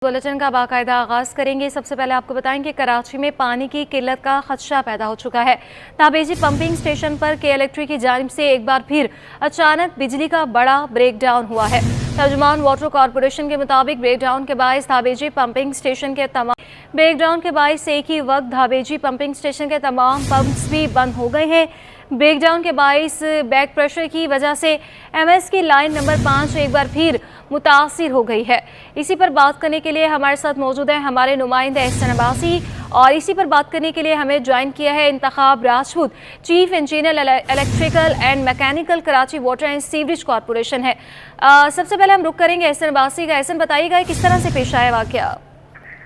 Bulletin का बाकायदा आगाज करेंगे। सबसे पहले आपको बताएंगे कराची में पानी की किल्लत का खदशा पैदा हो चुका है। ताबेजी पंपिंग स्टेशन पर के इलेक्ट्रिक की जानिब से एक बार फिर अचानक बिजली का बड़ा ब्रेकडाउन हुआ है। तर्जुमान वाटर कॉरपोरेशन के मुताबिक ब्रेकडाउन के बायस धाबेजी पंपिंग स्टेशन के एक ही वक्त धाबेजी पंपिंग स्टेशन के तमाम पंप्स भी बंद हो गए हैं। ब्रेकडाउन के बायस बैक प्रेशर की वजह से एमएस की लाइन नंबर 5 एक बार फिर मुतासिर हो गई है। इसी पर बात करने के लिए हमारे साथ मौजूद हैं हमारे नुमाइंदे एहसन अब्बासी, और इसी पर बात करने के लिए हमें ज्वाइन किया है Intekhab Rajput, chief engineer electrical and mechanical Karachi water and sewerage corporation है। सबसे पहले हम रुक करेंगे एहसन अब्बासी का। एहसन, बताइएगा किस तरह से पेश आया वाकया?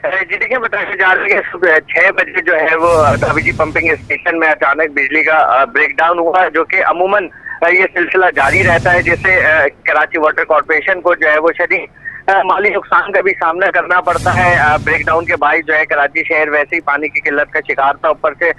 जी देखिए, बताया जा रहा है सुबह 6 बजे जो है वो धाबेजी पंपिंग स्टेशन में अचानक बिजली का ब्रेकडाउन हुआ, जो कि अमूमन ये सिलसिला जारी रहता है, जिससे कराची वाटर कॉरपोरेशन को जो है वो शदीद माली नुकसान का भी सामना करना पड़ता है। ब्रेकडाउन के बाद जो है कराची शहर वैसे ही पानी की किल्लत का शिकार था, ऊपर से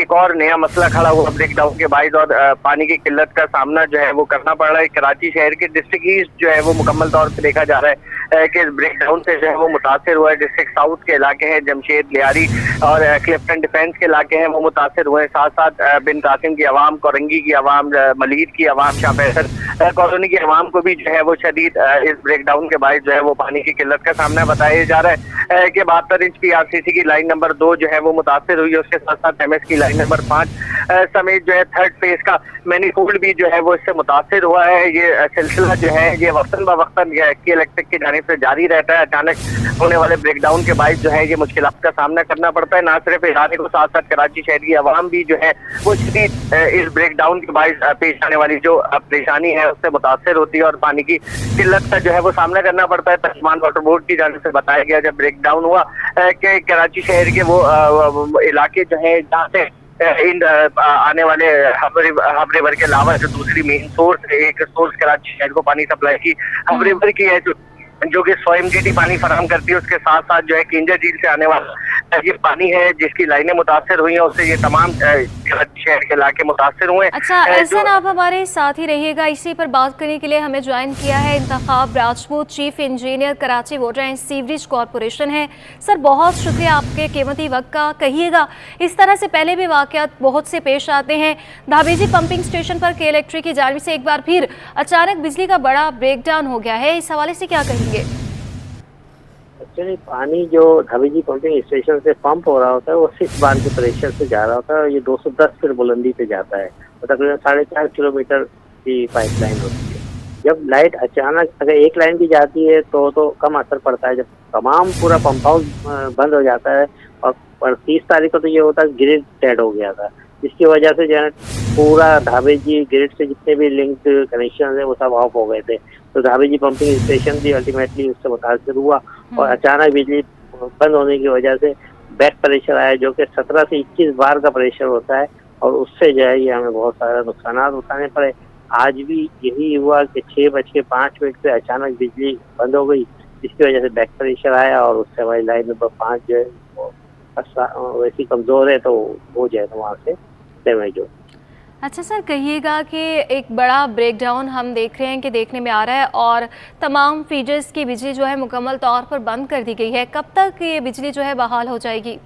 एक और नया मसला खड़ा हुआ ब्रेकडाउन के बाद, और पानी की किल्लत का सामना जो है वो करना पड़ रहा है। कराची शहर के डिस्ट्रिक्ट ईस्ट जो है वो मुकम्मल तौर पर देखा जा रहा है कि ब्रेकडाउन से जो है वो मुतासर हुआ है। डिस्ट्रिक्ट साउथ के इलाके हैं, जमशेद, लियारी और क्लिफ्टन डिफेंस के इलाके हैं, वो मुतासर हुए हैं। साथ साथ बिन कासिम की आवाम, कोरंगी की आवाम, मलीद की आवाम, शाह फैसल कॉलोनी की आवाम को भी जो है वो शदीद इस ब्रेकडाउन के बाद जो है वो पानी की किल्लत का सामना बताया जा रहा है कि 72 इंच PRCC की लाइन नंबर 2 जो है वो मुतासर हुई है। उसके साथ साथ MS की लाइन नंबर 5 समेत जो है थर्ड फेज का मैनीफोल्ड भी जो है वो इससे मुतासर हुआ है। ये सिलसिला जो है ये वक्तन ब वक्तन की इलेक्ट्रिक की जानिब से जारी रहता है। अचानक होने वाले ब्रेकडाउन के बाद जो है ये मुश्किलात का सामना करना पड़ता है। ना सिर्फ इदारे को, साथ साथ कराची शहर की आवाम भी जो है वो शदीद इस ब्रेकडाउन के बाद पेश आने वाली जो परेशानी है उससे मुतासर होती है और पानी की किल्लत का जो है वो सामना करना पड़ता है। तर्जुमान वाटर बोर्ड की जानिब से बताया गया जब ब्रेकडाउन हुआ कि कराची शहर के वो इलाके जो है जहाँ से इन आने वाले हब रिवर के अलावा जो दूसरी मेन सोर्स, एक सोर्स कराची शहर को पानी सप्लाई की हब रिवर की है, जो कि 100 MGD पानी फराहम करती है। उसके साथ साथ जो है किंजर झील से आने वाला ये पानी है जिसकी लाइनें मुतासर हुई हैं, उससे ये तमाम शहर के इलाके मुतासर हुए। अच्छा एहसन, आप हमारे साथ ही रहिएगा। इसी पर बात करने के लिए हमें ज्वाइन किया है Intekhab Rajput, chief engineer Karachi water and sewerage corporation है। सर, बहुत शुक्रिया आपके कीमती वक्त का। कहिएगा, इस तरह से पहले भी वाकयात बहुत से पेश आते हैं। धाबेजी पंपिंग स्टेशन पर के इलेक्ट्रिक की जानिब से एक बार फिर अचानक बिजली का बड़ा ब्रेकडाउन हो गया है, इस हवाले से क्या कहेंगे? एक्चुअली पानी जो धाबेजी पंपिंग स्टेशन से पंप हो रहा होता है वो 6 बार के प्रेशर से जा रहा होता है और ये 210 फीट बुलंदी पे जाता है और तकरीबन 4.5 किलोमीटर की पाइपलाइन होती है। जब लाइट अचानक, अगर एक लाइन भी जाती है तो कम असर पड़ता है। जब तमाम पूरा पंप हाउस बंद हो जाता है और 30 तारीख को तो ये होता है ग्रिड डेड हो गया था, जिसकी वजह से जो है पूरा धाबेजी ग्रिड से जितने भी लिंक्ड कनेक्शन है वो सब ऑफ हो गए थे। तो धाबेजी पंपिंग स्टेशन भी अल्टीमेटली उससे मुतासर हुआ और अचानक बिजली बंद होने की वजह से बैक प्रेशर आया, जो कि 17 से 21 बार का प्रेशर होता है और उससे जो है ये हमें बहुत सारा नुकसान उठाने पड़े। आज भी यही हुआ कि 6:05 पे अचानक बिजली बंद हो गई, जिसकी वजह से बैक प्रेशर आया और उससे हमारी लाइन नंबर 5 जो है वैसी कमज़ोर है तो हो जाए तो वहाँ से डैमेज हो। अच्छा सर, कहिएगा कि एक बड़ा ब्रेकडाउन हम देख रहे हैं कि देखने में आ रहा है और तमाम फीचर्स की बिजली जो है मुकम्मल तौर पर बंद कर दी गई है। कब तक ये बिजली जो है बहाल हो जाएगी?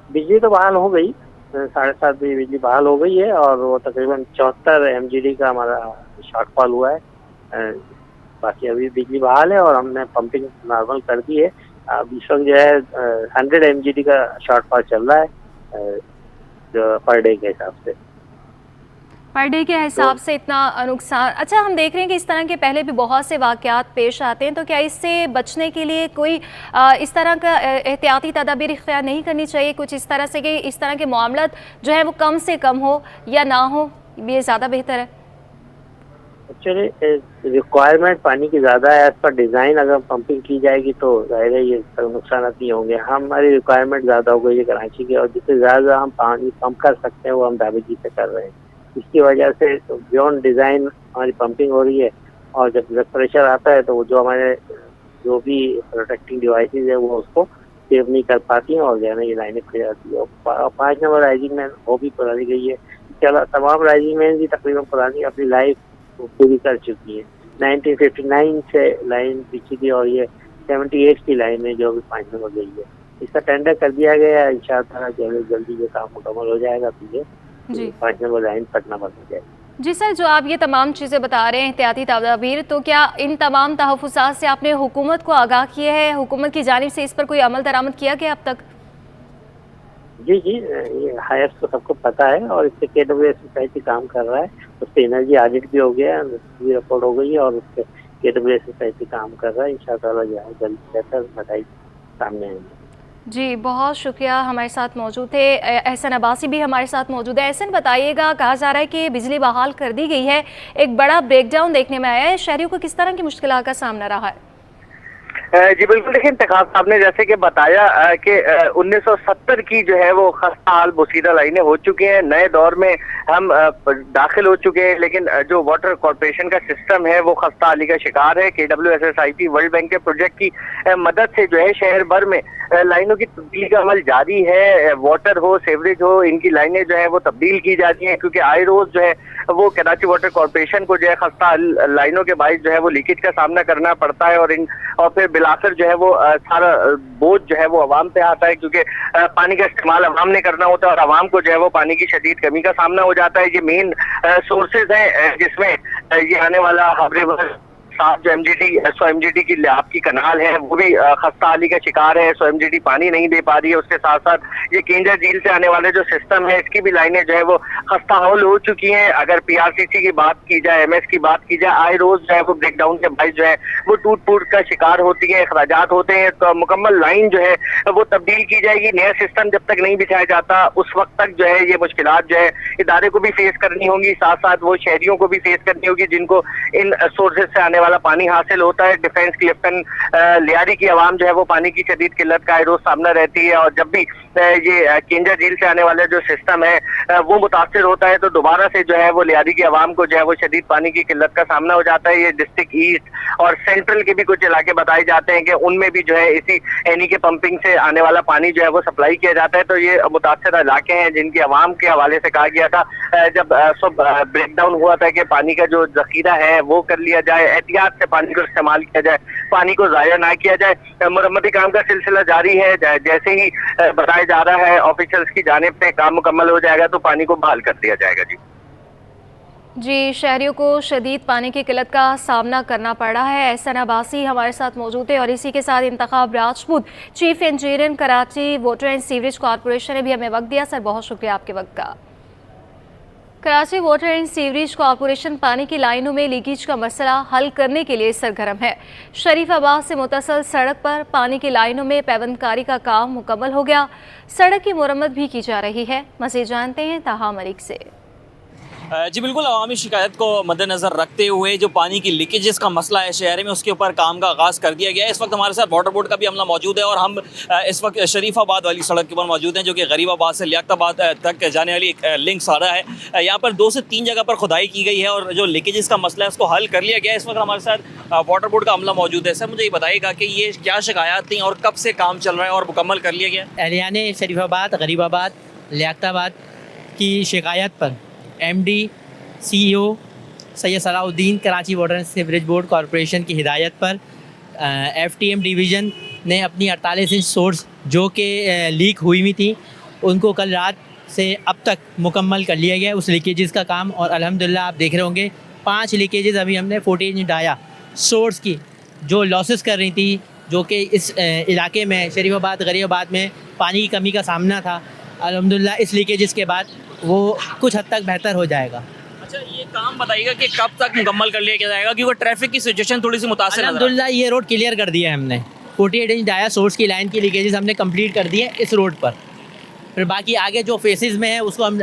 बिजली तो बहाल हो गई, 7:30 बजे बिजली बहाल हो गई है और वो तकरीबन 74 MGD का हमारा शॉर्टफॉल हुआ है। बाकी अभी बिजली बहाल है और हमने पंपिंग नॉर्मल कर दी है। अब इस वक्त जो है 100 MGD का शॉर्टफॉल चल रहा है पर डे के हिसाब से। पर डे के हिसाब से इतना नुकसान। अच्छा, हम देख रहे हैं कि इस तरह के पहले भी बहुत से वाकयात पेश आते हैं, तो क्या इससे बचने के लिए कोई इस तरह का एहतियाती तदाबीर इख्तियार नहीं करनी चाहिए कुछ इस तरह से कि इस तरह के मामलात जो है वो कम से कम हो या ना हो, ये ज़्यादा बेहतर है? एक्चुअली रिक्वायरमेंट पानी की ज़्यादा है, एज पर डिज़ाइन अगर पंपिंग की जाएगी तो ज़ाहिर है ये नुकसान नहीं होंगे। हमारी रिक्वायरमेंट ज़्यादा हो गई है कराची की और जिससे ज़्यादा हम पानी पंप कर सकते हैं वो हम धाबेजी से कर रहे हैं। इसकी वजह से बियॉन्ड डिज़ाइन हमारी पंपिंग हो रही है और जब ब्लड प्रेशर आता है तो जो हमारे जो भी प्रोटेक्टिंग डिवाइसेज है वो उसको सेव नहीं कर पाती हैं और जो है ना ये लाइनें खुल जाती है। 5 नंबर राइजिंग मैन वो भी पुरानी गई है, तमाम राइजिंग मैन भी तकरीबन पुरानी अपनी लाइफ पूरी कर चुकी है। 1959 से लाइन बिछी थी और ये 78 की लाइन है जो अभी 5 नंबर गई है, इसका टेंडर कर दिया गया है। इंशाअल्लाह जल्दी ये काम मुकम्मल हो जाएगा तो ये जी 5 नंबर लाइन पटना बंद हो जाएगी। जी सर, जो आप ये तमाम चीज़ें बता रहे हैं एहतियाती तदाबीर, तो क्या इन तमाम तहफ़्फ़ुज़ात से आपने हुकूमत को आगाह किया है? हुकूमत की जानिब से इस पर कोई अमल दरामद किया गया अब तक? जी जी, ये हायर्स को सबको पता है और इससे KWS सोसाइटी काम कर रहा है। उस पर एनर्जी ऑडिट भी हो गया है, भी रिपोर्ट हो गई है और उस पर KWS सोसाइटी काम कर रहा है। इंशाअल्लाह जो है जल्द बेहतर बताई सामने आएंगे। जी बहुत शुक्रिया, हमारे साथ मौजूद थे एहसन अब्बासी भी हमारे साथ मौजूद है। एहसन, बताइएगा, कहा जा रहा है कि बिजली बहाल कर दी गई है, एक बड़ा ब्रेकडाउन देखने में आया है, शहरियों को किस तरह की मुश्किलात का सामना रहा है? जी बिल्कुल, देखिए इंतखाब साहब ने जैसे कि बताया कि 1970 की जो है वो खस्ता हाल बोसीदा लाइनें हो चुकी हैं, नए दौर में हम दाखिल हो चुके हैं, लेकिन जो वाटर कॉरपोरेशन का सिस्टम है वो खस्ता हाली का शिकार है। KWSSIP वर्ल्ड बैंक के प्रोजेक्ट की मदद से जो है शहर भर में लाइनों की तब्दीली का अमल जारी है। वाटर हो, सेवरेज हो, इनकी लाइनें जो है वो तब्दील की जाती हैं, क्योंकि आए रोज जो है वो कराची वाटर कॉरपोरेशन को जो है खस्ता लाइनों के बाइस जो है वो लीकेज का सामना करना पड़ता है और फिर बिलाकर जो है वो सारा बोझ जो है वो अवाम पे आता है, क्योंकि पानी का इस्तेमाल अवाम ने करना होता है और अवाम को जो है वो पानी की शदीद कमी का सामना हो जाता है। ये मेन सोर्सेज हैं जिसमें ये आने वाला हबरे साफ जो MGD की आपकी कनाल है वो भी खस्ता हाली का शिकार है। MGD पानी नहीं दे पा रही है। उसके साथ साथ ये केंजा झील से आने वाले जो सिस्टम है इसकी भी लाइनें जो है वो खस्ता हाल हो चुकी हैं। अगर PRCC की बात की जाए, MS की बात की जाए, आए रोज जो है वो ब्रेकडाउन के बाइस जो है वो टूट फूट का शिकार होती है, अखराजात होते हैं। तो मुकम्मल लाइन जो है वो तब्दील की जाएगी। नया सिस्टम जब तक नहीं बिछाया जाता उस वक्त तक जो है ये मुश्किलात जो है इदारे को भी फेस करनी होंगी, साथ साथ वो शहरियों को भी फेस करनी होगी जिनको इन सोर्सेज से आने वाला पानी हासिल होता है। डिफेंस क्लिफ्टन लियारी की आवाम जो है वो पानी की शदीद किल्लत का रोज सामना रहती है और जब भी ये केंजा झील से आने वाला जो सिस्टम है वो मुतासिर होता है तो दोबारा से जो है वो लियारी की आवाम को जो है वो शदीद पानी की किल्लत का सामना हो जाता है। ये डिस्ट्रिक्ट ईस्ट और सेंट्रल के भी कुछ इलाके बताए जाते हैं कि उनमें भी जो है इसी एनी के पंपिंग से आने वाला पानी जो है वो सप्लाई किया जाता है। तो ये मुतासिर इलाके हैं जिनकी आवाम के हवाले से कहा गया था जब ब्रेकडाउन हुआ था कि पानी का जो जखीरा है वो कर लिया जाए, एहतियात से पानी को इस्तेमाल किया जाए, पानी को जाया ना किया जाए। मुरम्मती काम का सिलसिला जारी है। जैसे ही बताया जा रहा है ऑफिशियल्स की जानिब से काम मुकम्मल हो जाएगा तो पानी को बहाल कर दिया जाएगा। जी शहरियों को शदीद पानी की किल्लत का सामना करना पड़ रहा है। एहसन अब्बासी हमारे साथ मौजूद है और इसी के साथ Intekhab Rajput, chief engineer Karachi water and sewerage corporation ने भी हमें वक्त दिया। सर बहुत शुक्रिया आपके वक्त का। Karachi water and sewerage corporation पानी की लाइनों में लीकेज का मसला हल करने के लिए सरगर्म है। शरीफाबाद से मुतसल सड़क पर पानी की लाइनों में पैबंदकारी का काम मुकम्मल हो गया, सड़क की मुरम्मत भी की जा रही है। मज़ीद जानते हैं ताहा मलिक से। जी बिल्कुल, अवामी शिकायत को मद्देनज़र रखते हुए जो पानी की लीकेजेस का मसला है शहर में उसके ऊपर काम का आगाज़ कर दिया गया है। इस वक्त हमारे साथ वाटर बोर्ड का भी अमला मौजूद है और हम इस वक्त शरीफाबाद वाली सड़क के ऊपर मौजूद हैं जो कि गरीबाबाद से लियाकताबाद तक जाने वाली एक लिंक सड़ा है। यहाँ पर 2 से 3 जगह पर खुदाई की गई है और जो लीकेजेस का मसला है उसको हल कर लिया गया है। इस वक्त हमारे साथ वाटर बोर्ड का अमला मौजूद है। सर मुझे ये बताइएगा कि ये क्या शिकायत थी और कब से काम चल रहा है और मुकम्मल कर लिया गया? एहलियाने शरीफाबाद, गरीबाबाद, लियाकताबाद की शिकायत पर MD CEO Syed Salahuddin Karachi water and sewerage board corporation की हिदायत पर FTM डिवीज़न ने अपनी 48 इंच सोर्स जो कि लीक हुई हुई थी उनको कल रात से अब तक मुकम्मल कर लिया गया उस लीकेजेस का काम। और अल्हम्दुलिल्लाह आप देख रहे होंगे 5 लीकेजेस अभी हमने 14 इंच डाया सोर्स की जो लॉसेस कर रही थी, जो कि इस इलाके में शरीफाबाद गरीबाबाद में पानी की कमी का सामना था। अल्हम्दुलिल्लाह इस लीकेजेस के बाद वो कुछ हद तक बेहतर हो जाएगा। अच्छा ये काम बताइएगा कि कब तक मुकम्मल कर लिया जाएगा, क्योंकि ट्रैफिक की सिचुएशन थोड़ी सी मुतासिर है। अल्हम्दुलिल्लाह ये रोड क्लियर कर दिया है हमने, 48 इंच डाया सोर्स की लाइन की लीकेजेस हमने कंप्लीट कर दी है इस रोड पर। फिर बाकी आगे जो फेसेस में है उसको हम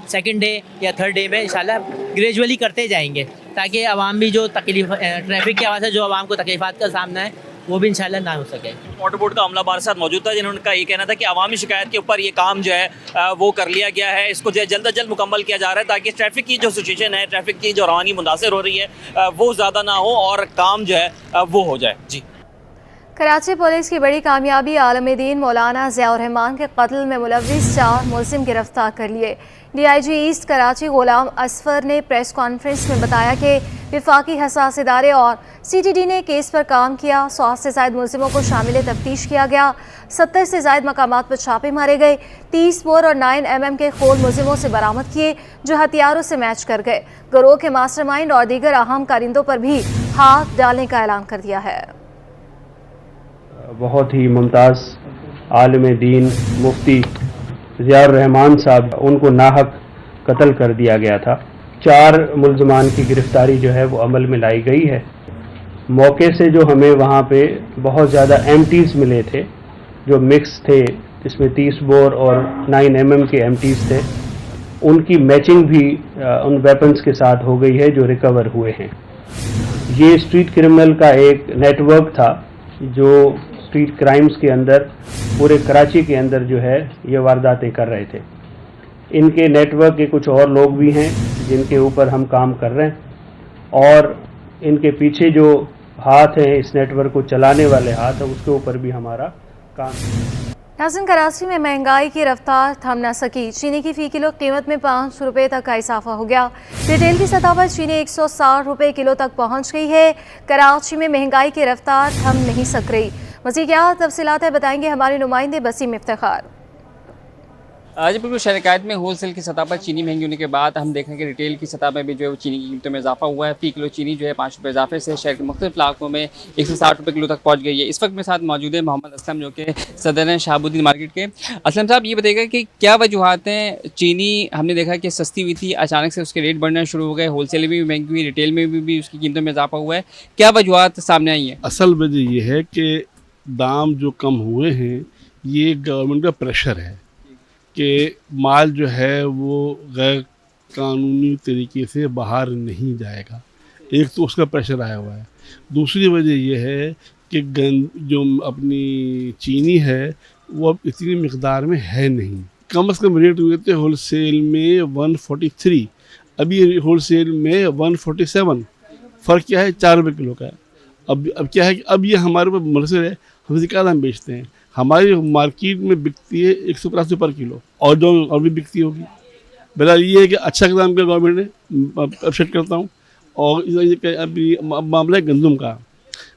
सेकंड डे या थर्ड डे में इंशाल्लाह ग्रेजुअली करते जाएंगे ताकि आवाम भी जो तकलीफ ट्रैफिक की वजह से जो आवाम को तकलीफ़ात का सामना है वो भी इंशाल्लाह ना हो सके। वाटर बोर्ड का अमला हमारे साथ मौजूद था जिन्होंने का ये कहना था कि अवामी शिकायत के ऊपर ये काम जो है वो कर लिया गया है, इसको जो है जल्द अज जल्द मुकम्मल किया जा रहा है ताकि ट्रैफिक की जो सिचुएशन है, ट्रैफिक की जो रवानी मुतासिर हो रही है वो ज़्यादा ना हो और काम जो है वो हो जाए। जी कराची पुलिस की बड़ी कामयाबी आलम दीन मौलाना ज़ियाउर रहमान के कत्ल में मुलव्विस 4 मुलजिम गिरफ्तार कर लिए। DIG ईस्ट कराची गुलाम असफर ने प्रेस कॉन्फ्रेंस में बताया कि विफाकी हसास इदारे और CTD ने केस पर काम किया। 100 से ज़ायद मुलजिमों को शामिल तफ्तीश किया गया। 70 से ज़ायद मकामात पर छापे मारे गए। 30 बोर और 9 mm के खोल मुलजिमों से बरामद किए जो हथियारों से मैच कर गए। गिरोह के मास्टरमाइंड और दीगर अहम कारिंदों पर भी हाथ डालने का ऐलान कर दिया है। बहुत ही मुमताज़ आलिम दीन मुफ्ती ज़ियाउर रहमान साहब, उनको नाहक कत्ल कर दिया गया था। 4 मुलजमान की गिरफ्तारी जो है वो अमल में लाई गई है। मौके से जो हमें वहाँ पे बहुत ज़्यादा एमटीज़ मिले थे जो मिक्स थे, जिसमें 30 बोर और 9 mm के एमटीज़ थे, उनकी मैचिंग भी उन वेपन्स के साथ हो गई है जो रिकवर हुए हैं। ये स्ट्रीट क्रिमिनल का एक नेटवर्क था जो स्ट्रीट क्राइम्स के अंदर पूरे कराची के अंदर जो है ये वारदातें कर रहे थे। इनके नेटवर्क के कुछ और लोग भी हैं जिनके ऊपर हम काम कर रहे हैं और इनके पीछे जो हाथ हैं, इस नेटवर्क को चलाने वाले हाथ हैं, उसके ऊपर भी हमारा काम। नाज़रीन, कराची में महंगाई की रफ्तार थम न सकी। चीनी की फ़ी किलो कीमत में 5 रुपये तक का इजाफा हो गया। रिटेल की सतह पर चीनी 160 रुपये किलो तक पहुँच गई है। कराची में महंगाई की रफ्तार थम नहीं सक रही। मज़ीद क्या तफसीलात है बताएंगे हमारे नुमाइंदे बसीम इफ्तिखार। जी बिल्कुल, शहर में होलसेल की सतह पर चीनी महंगी होने के बाद हम देखें कि रिटेल की सतह में भी जो है वो चीनी की कीमतों में इजाफा हुआ है। फ़ी किलो चीनी जो है 5 रुपये इजाफे से शहर के मुख्तलिफ इलाकों में 160 रुपये किलो तक पहुंच गई है। इस वक्त मेरे साथ मौजूद है मोहम्मद असलम जो कि सदर हैं शहाबुद्दीन मार्केट के। असलम साहब, ये बताइएगा कि क्या वजूहत हैं? चीनी हमने देखा कि सस्ती हुई थी, अचानक से उसके रेट बढ़ना शुरू हो गए, होलसेल में भी महंगी हुई, रिटेल में भी उसकी कीमतों में इजाफा हुआ है। क्या वजूहत सामने आई है? असल वजह ये है कि दाम जो कम हुए हैं, ये गवर्नमेंट का प्रेशर है कि माल जो है वो गैर कानूनी तरीके से बाहर नहीं जाएगा। एक तो उसका प्रेशर आया हुआ है। दूसरी वजह यह है कि जो अपनी चीनी है वो अब इतनी मिकदार में है नहीं। कम से कम रेट हुए थे होलसेल में 143, अभी होलसेल में 147। फ़र्क क्या है? 4 रुपये किलो का है। अब क्या है कि अब ये हमारे ऊपर मुनहसर है, हम इसे क्या दाम बेचते हैं। हमारी मार्केट में बिकती है 150 पर किलो और जो और भी बिकती होगी। बहरहाल ये है कि अच्छा दाम का गवर्नमेंट ने अप्रिशिएट करता हूँ। और अभी मामला है गंदम का।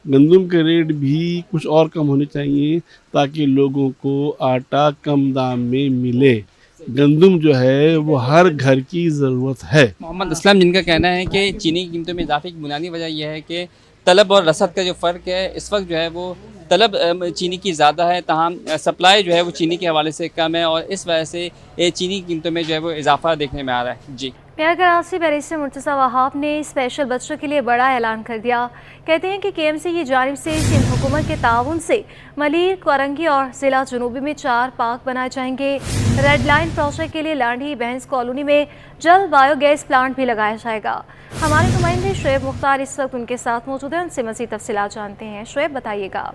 गंदम के रेट भी कुछ और कम होने चाहिए ताकि लोगों को आटा कम दाम में मिले। गंदम जो है वो हर घर की ज़रूरत है। मोहम्मद असलम जिनका कहना है कि चीनी की कीमतों में इजाफे की बुनियादी वजह यह है कि तलब और रसद का जो फ़र्क है, इस वक्त जो है वो तलब चीनी की ज़्यादा है, तमाम सप्लाई जो है वो चीनी के हवाले से कम है और इस वजह से चीनी की कीमतों में जो है वो इजाफा देखने में आ रहा है। जी, मेयर कराची बैरिस्टर मुर्तज़ा वहाब ने स्पेशल बच्चों के लिए बड़ा ऐलान कर दिया। कहते हैं कि KMC की जानिब से सिंध हुकूमत के ताउन से मलीर, कोरंगी और ज़िला जनूबी में 4 पार्क बनाए जाएंगे। रेड लाइन प्रोजेक्ट के लिए लांडी बैंस कॉलोनी में जल्द बायोगैस प्लांट भी लगाया जाएगा। हमारे नुमाइंदे शुएब मुख्तार इस वक्त उनके साथ मौजूद हैं, उनसे मज़ीद तफसीलात जानते हैं। शुएब, बताइएगा।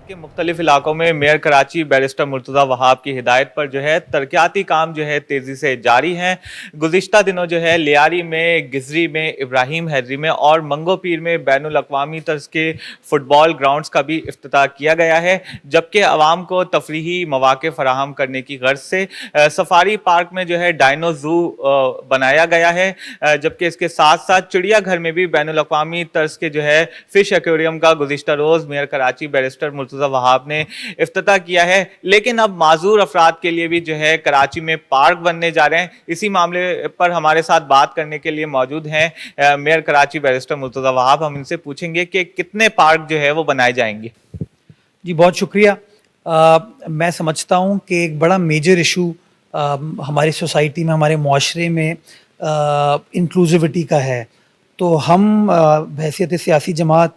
के मुख्तलिफ इलाकों में मेयर कराची बैरिस्टर मुर्तज़ा वहाब की हिदायत पर जो है तरक्याती काम जो है तेज़ी से जारी हैं। गुज़िश्ता दिनों जो है लियारी में, गिजरी में, इब्राहिम हैदरी में और मंगो पीर में बैनुल अक़वामी तर्ज के फ़ुटबॉल ग्राउंड्स का भी इफ्तिताह किया गया है, जबकि आवाम को तफरीही मौक़े फ़राहम करने की गर्ज से सफारी पार्क में जो है डायनो ज़ू बनाया गया है, जबकि इसके साथ साथ चिड़ियाघर में भी बैनुल अक़वामी तर्ज के जो है फ़िश एक्वेरियम का गुज़िश्ता रोज़ मेयर कराची बैरिस्टर मुर्तज़ा वहाब ने इफ्तिताह किया है। लेकिन अब माजूर अफराद के लिए भी जो है कराची में पार्क बनने जा रहे हैं। इसी मामले पर हमारे साथ बात करने के लिए मौजूद हैं मेयर कराची बैरिस्टर मुर्तज़ा वहाब। हम इनसे पूछेंगे कि कितने पार्क जो है वो बनाए जाएंगे। जी, बहुत शुक्रिया। मैं समझता हूँ कि एक बड़ा मेजर इशू हमारी सोसाइटी में, हमारे मुआशरे में इंक्लूसिविटी का है। तो हम बहैसियत सियासी जमात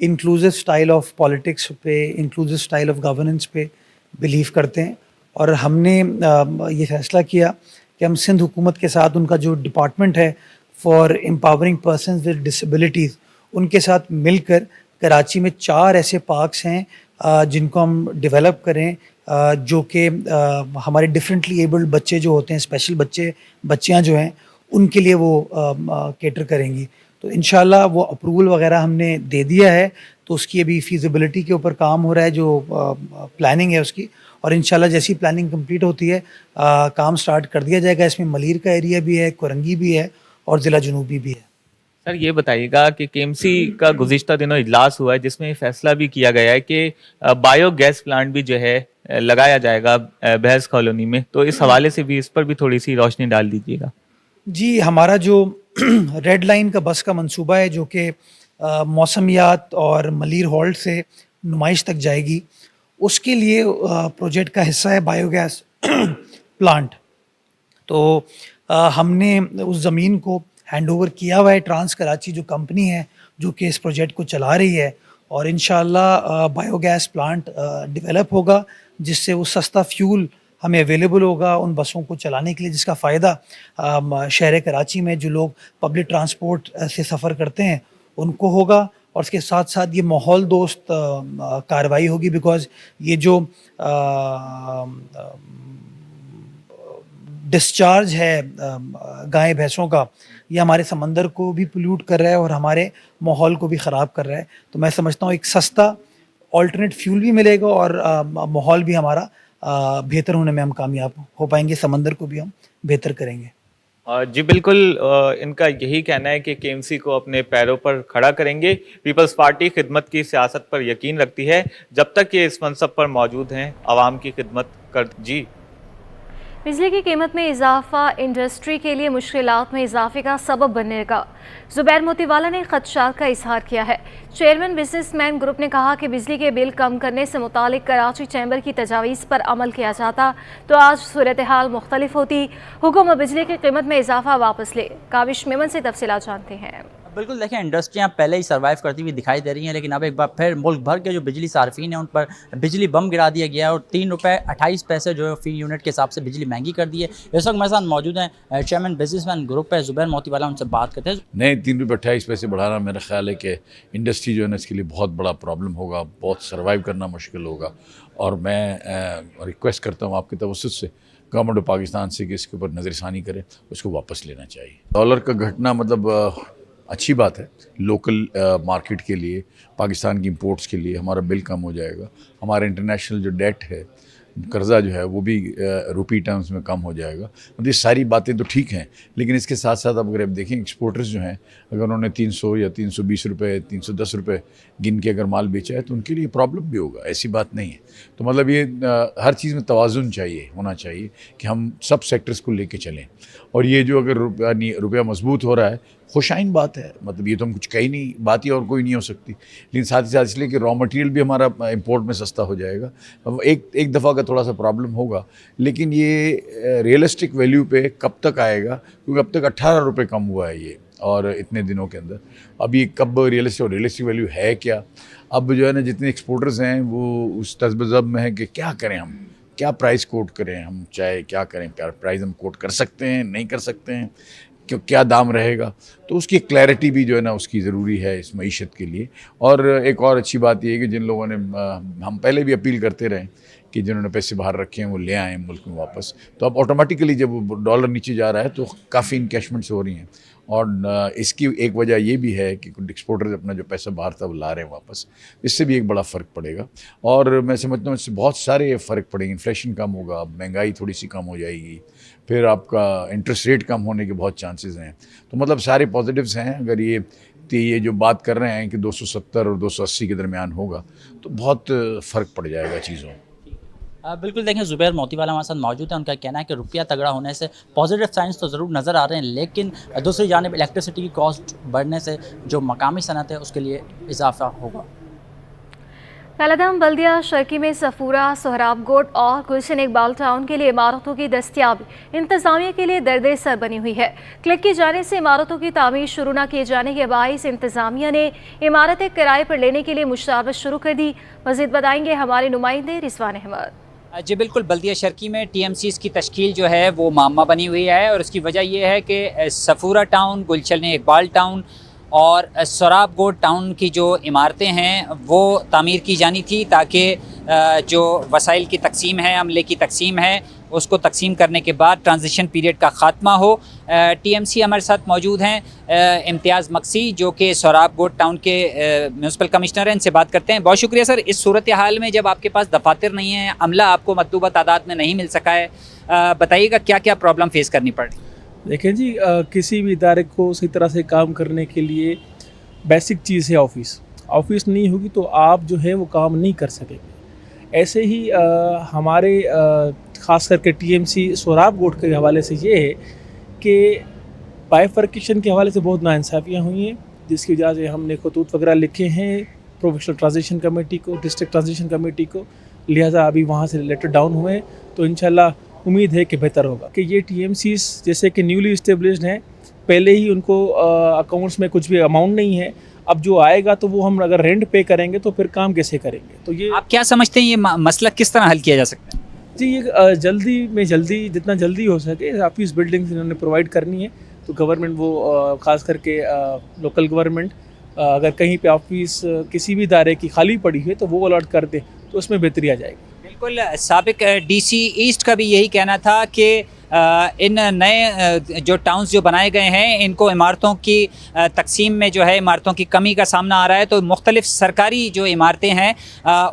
इंक्लूसिव स्टाइल ऑफ पॉलिटिक्स पे, इंक्लूसिव स्टाइल ऑफ गवर्नेंस पे बिलीव करते हैं और हमने ये फैसला किया कि हम सिंध हुकूमत के साथ उनका जो डिपार्टमेंट है for empowering persons with disabilities, उनके साथ मिलकर कराची में 4 ऐसे पार्क्स हैं जिनको हम डेवलप करें, जो कि हमारे डिफरेंटली एबल्ड बच्चे जो होते हैं, स्पेशल बच्चियाँ जो हैं, उनके लिए वो केटर करेंगी। तो इंशाल्लाह वो अप्रूवल वगैरह हमने दे दिया है, तो उसकी अभी फीजिबिलिटी के ऊपर काम हो रहा है, जो प्लानिंग है उसकी, और इंशाल्लाह जैसी प्लानिंग कंप्लीट होती है काम स्टार्ट कर दिया जाएगा। इसमें मलीर का एरिया भी है, कोरंगी भी है और ज़िला जनूबी भी है। सर ये बताइएगा कि केएमसी का गुज़िश्ता दिनों इजलास हुआ है जिसमें ये फैसला भी किया गया है कि बायोगैस प्लांट भी जो है लगाया जाएगा बहस कॉलोनी में, तो इस हवाले से भी इस पर भी थोड़ी सी रोशनी डाल दीजिएगा। जी, हमारा जो रेड लाइन का बस का मंसूबा है जो कि मौसमियात और मलीर हॉल्ट से नुमाइश तक जाएगी, उसके लिए प्रोजेक्ट का हिस्सा है बायोगैस प्लांट। तो हमने उस ज़मीन को हैंडओवर किया हुआ है ट्रांस कराची जो कंपनी है जो कि इस प्रोजेक्ट को चला रही है, और इंशाल्लाह बायोगैस प्लांट डेवलप होगा जिससे वो सस्ता फ्यूल हमें अवेलेबल होगा उन बसों को चलाने के लिए, जिसका फ़ायदा शहर कराची में जो लोग पब्लिक ट्रांसपोर्ट से सफ़र करते हैं उनको होगा, और इसके साथ साथ ये माहौल दोस्त कार्रवाई होगी, बिकॉज़ ये जो डिस्चार्ज है गाय भैंसों का, ये हमारे समंदर को भी पोल्यूट कर रहा है और हमारे माहौल को भी ख़राब कर रहा है। तो मैं समझता हूँ एक सस्ता ऑल्टरनेट फ्यूल भी मिलेगा और माहौल भी हमारा बेहतर होने में हम कामयाब हो पाएंगे, समंदर को भी हम बेहतर करेंगे। जी बिल्कुल, इनका यही कहना है कि केएमसी को अपने पैरों पर खड़ा करेंगे। पीपल्स पार्टी खिदमत की सियासत पर यकीन रखती है, जब तक ये इस मनसब पर मौजूद हैं आवाम की खिदमत कर। जी, बिजली की कीमत में इजाफा इंडस्ट्री के लिए मुश्किलात में इजाफे का सबब बनने का जुबैर मोतीवाला ने खदशात का इजहार किया है। चेयरमैन बिजनेसमैन ग्रुप ने कहा कि बिजली के बिल कम करने से मुतालिक कराची चैम्बर की तजावीज़ पर अमल किया जाता तो आज सूरत हाल मुख्तलिफ होती। हुकूमत बिजली की कीमत में इजाफा वापस ले। काविश मेमन से तफसीलात जानते हैं। बिल्कुल, देखिए इंडस्ट्रियाँ पहले ही सर्वाइव करती हुई दिखाई दे रही हैं, लेकिन अब एक बार फिर मुल्क भर के जो बिजली सार्फिन हैं उन पर बिजली बम गिरा दिया गया है और 3 रुपये 28 पैसे जो है फ़ी यूनिट के हिसाब से बिजली महंगी कर दी है। इस वक्त मेरे साथ मौजूद हैं चेयरमैन बिजनेसमैन ग्रुप है जुबैर मोतीवाला, उनसे बात करते हैं। नहीं, 3 रुपये 28 पैसे बढ़ाना मेरा ख्याल है कि इंडस्ट्री जो है ना इसके लिए बहुत बड़ा प्रॉब्लम होगा, बहुत सर्वाइव करना मुश्किल होगा, और मैं रिक्वेस्ट करता हूँ आपके तवज्जुह से गवर्नमेंट ऑफ पाकिस्तान से कि इसके ऊपर नज़रसानी करें, उसको वापस लेना चाहिए। डॉलर का घटना मतलब अच्छी बात है लोकल मार्केट के लिए, पाकिस्तान की इंपोर्ट्स के लिए हमारा बिल कम हो जाएगा, हमारा इंटरनेशनल जो डेट है कर्ज़ा जो है वो भी रुपी टर्म्स में कम हो जाएगा। मतलब ये सारी बातें तो ठीक हैं, लेकिन इसके साथ साथ अब अगर आप देखें एक्सपोर्टर्स जो हैं, अगर उन्होंने 300 या 320 रुपये 310 रुपये गिन के अगर माल बेचा है तो उनके लिए प्रॉब्लम भी होगा, ऐसी बात नहीं है। तो मतलब ये हर चीज़ में तवाज़ुन चाहिए, होना चाहिए कि हम सब सेक्टर्स को लेके चलें, और ये जो अगर रुपया मजबूत हो रहा है खुशाइन बात है, मतलब ये तो हम कुछ कही नहीं, बात ही और कोई नहीं हो सकती, लेकिन साथ ही साथ इसलिए कि रॉ मटेरियल भी हमारा इंपोर्ट में सस्ता हो जाएगा। अब एक दफ़ा का थोड़ा सा प्रॉब्लम होगा, लेकिन ये रियलिस्टिक वैल्यू पे कब तक आएगा, क्योंकि अब तक 18 रुपये कम हुआ है ये, और इतने दिनों के अंदर अब ये कब रियलिस्टिक वैल्यू है क्या। अब जो है ना जितने एक्सपोर्टर्स हैं वो उस तज़ब्ज़ब में है कि क्या करें, हम क्या प्राइस कोट करें, हम चाहे क्या करें, क्या प्राइस हम कोट कर सकते हैं, नहीं कर सकते हैं, क्यों क्या दाम रहेगा, तो उसकी क्लैरिटी भी जो है ना उसकी ज़रूरी है इस मईशत के लिए। और एक और अच्छी बात ये है कि जिन लोगों ने हम पहले भी अपील करते रहे कि जिन्होंने पैसे बाहर रखे हैं वो ले आएँ मुल्क में वापस, तो अब ऑटोमेटिकली जब डॉलर नीचे जा रहा है तो काफ़ी इनकैशमेंट्स हो रही हैं, और इसकी एक वजह ये भी है कि कुछ एक्सपोर्टर्स अपना जो पैसा बाहर था वो ला रहे हैं वापस, इससे भी एक बड़ा फ़र्क पड़ेगा। और मैं समझता हूँ इससे बहुत सारे फ़र्क पड़ेंगे, इन्फ्लेशन कम होगा, महंगाई थोड़ी सी कम हो जाएगी, फिर आपका इंटरेस्ट रेट कम होने के बहुत चांसेस हैं। तो मतलब सारे पॉजिटिव्स हैं। अगर ये जो बात कर रहे हैं कि 270 और 280 के दरमियान होगा तो बहुत फ़र्क पड़ जाएगा चीज़ों में। बिल्कुल, देखें जुबैर मोतीवाला हमारे साथ मौजूद है, उनका कहना है कि रुपया तगड़ा होने से पॉजिटिव साइंस तो ज़रूर नज़र आ रहे हैं, लेकिन दूसरी जानिब इलेक्ट्रिसिटी की कॉस्ट बढ़ने से जो मकामी सनत है उसके लिए इजाफा होगा। कालादम बल्दिया शर्की में सफूरा, सोहराबगोट और गुलशन इकबाल टाउन के लिए इमारतों की दस्तियाबी इंतजामिया के लिए दर्द सर बनी हुई है। क्लिक की जाने से इमारतों की तामीर शुरू न किए जाने के बाइस इंतजामिया ने इमारतें किराए पर लेने के लिए मुशावरत शुरू कर दी। मज़ीद बताएंगे हमारे नुमाइंदे रिजवान अहमद। जी बिल्कुल, बल्दिया शर्की में TMCs की तश्कील जो है वो मामा बनी हुई है, और इसकी वजह यह है कि सफूरा टाउन, गुलशन इकबाल टाउन और सोहराबगोट टाउन की जो इमारतें हैं वो तामीर की जानी थी ताकि जो वसाइल की तकसीम है, अमले की तकसीम है, उसको तकसीम करने के बाद ट्रांजिशन पीरियड का ख़ात्मा हो। टीएमसी हमारे साथ मौजूद हैं इम्तियाज़ मक्सी, जो कि सोहराब गोट टाउन के म्यूनसिपल कमिश्नर हैं। इनसे बात करते हैं। बहुत शुक्रिया सर। इस सूरत हाल में जब आपके पास दफातर नहीं है, अमला आपको मतलूबा तादाद में नहीं मिल सका है, बताइएगा क्या क्या प्रॉब्लम फेस करनी पड़ी? देखें जी, किसी भी इदारे को सही तरह से काम करने के लिए बेसिक चीज़ है ऑफिस नहीं होगी तो आप जो है वो काम नहीं कर सकेंगे। ऐसे ही हमारे ख़ास करके टीएमसी सोहराब गोट के हवाले से ये है कि बाइफर्केशन के हवाले से बहुत नाइंसाफ़ियाँ हुई हैं, जिसकी वजह से हमने खतूत वगैरह लिखे हैं प्रोफेशनल ट्रांजिशन कमेटी को, डिस्ट्रिक्ट ट्रांजिशन कमेटी को, लिहाजा अभी वहाँ से लेटर डाउन हुए। तो इंशाल्लाह उम्मीद है कि बेहतर होगा कि ये टीएमसीज़ जैसे कि न्यूली इस्टेब्लिश्ड हैं, पहले ही उनको अकाउंट्स में कुछ भी अमाउंट नहीं है, अब जो आएगा तो वो हम अगर रेंट पे करेंगे तो फिर काम कैसे करेंगे? तो ये आप क्या समझते हैं ये मसला किस तरह हल किया जा सकता है? जी, ये जल्दी जितना जल्दी हो सके ऑफिस बिल्डिंग्स इन्होंने प्रोवाइड करनी है। तो गवर्नमेंट वो ख़ास करके लोकल गवर्नमेंट अगर कहीं पे ऑफिस किसी भी इदारे की खाली पड़ी है तो वो अलॉट कर दे तो उसमें बेहतरी आ जाएगी। बिल्कुल। साबिक डीसी ईस्ट का भी यही कहना था कि इन नए जो टाउन्स जो बनाए गए हैं, इनको इमारतों की तकसीम में जो है इमारतों की कमी का सामना आ रहा है, तो मुख्तलिफ सरकारी जो इमारतें हैं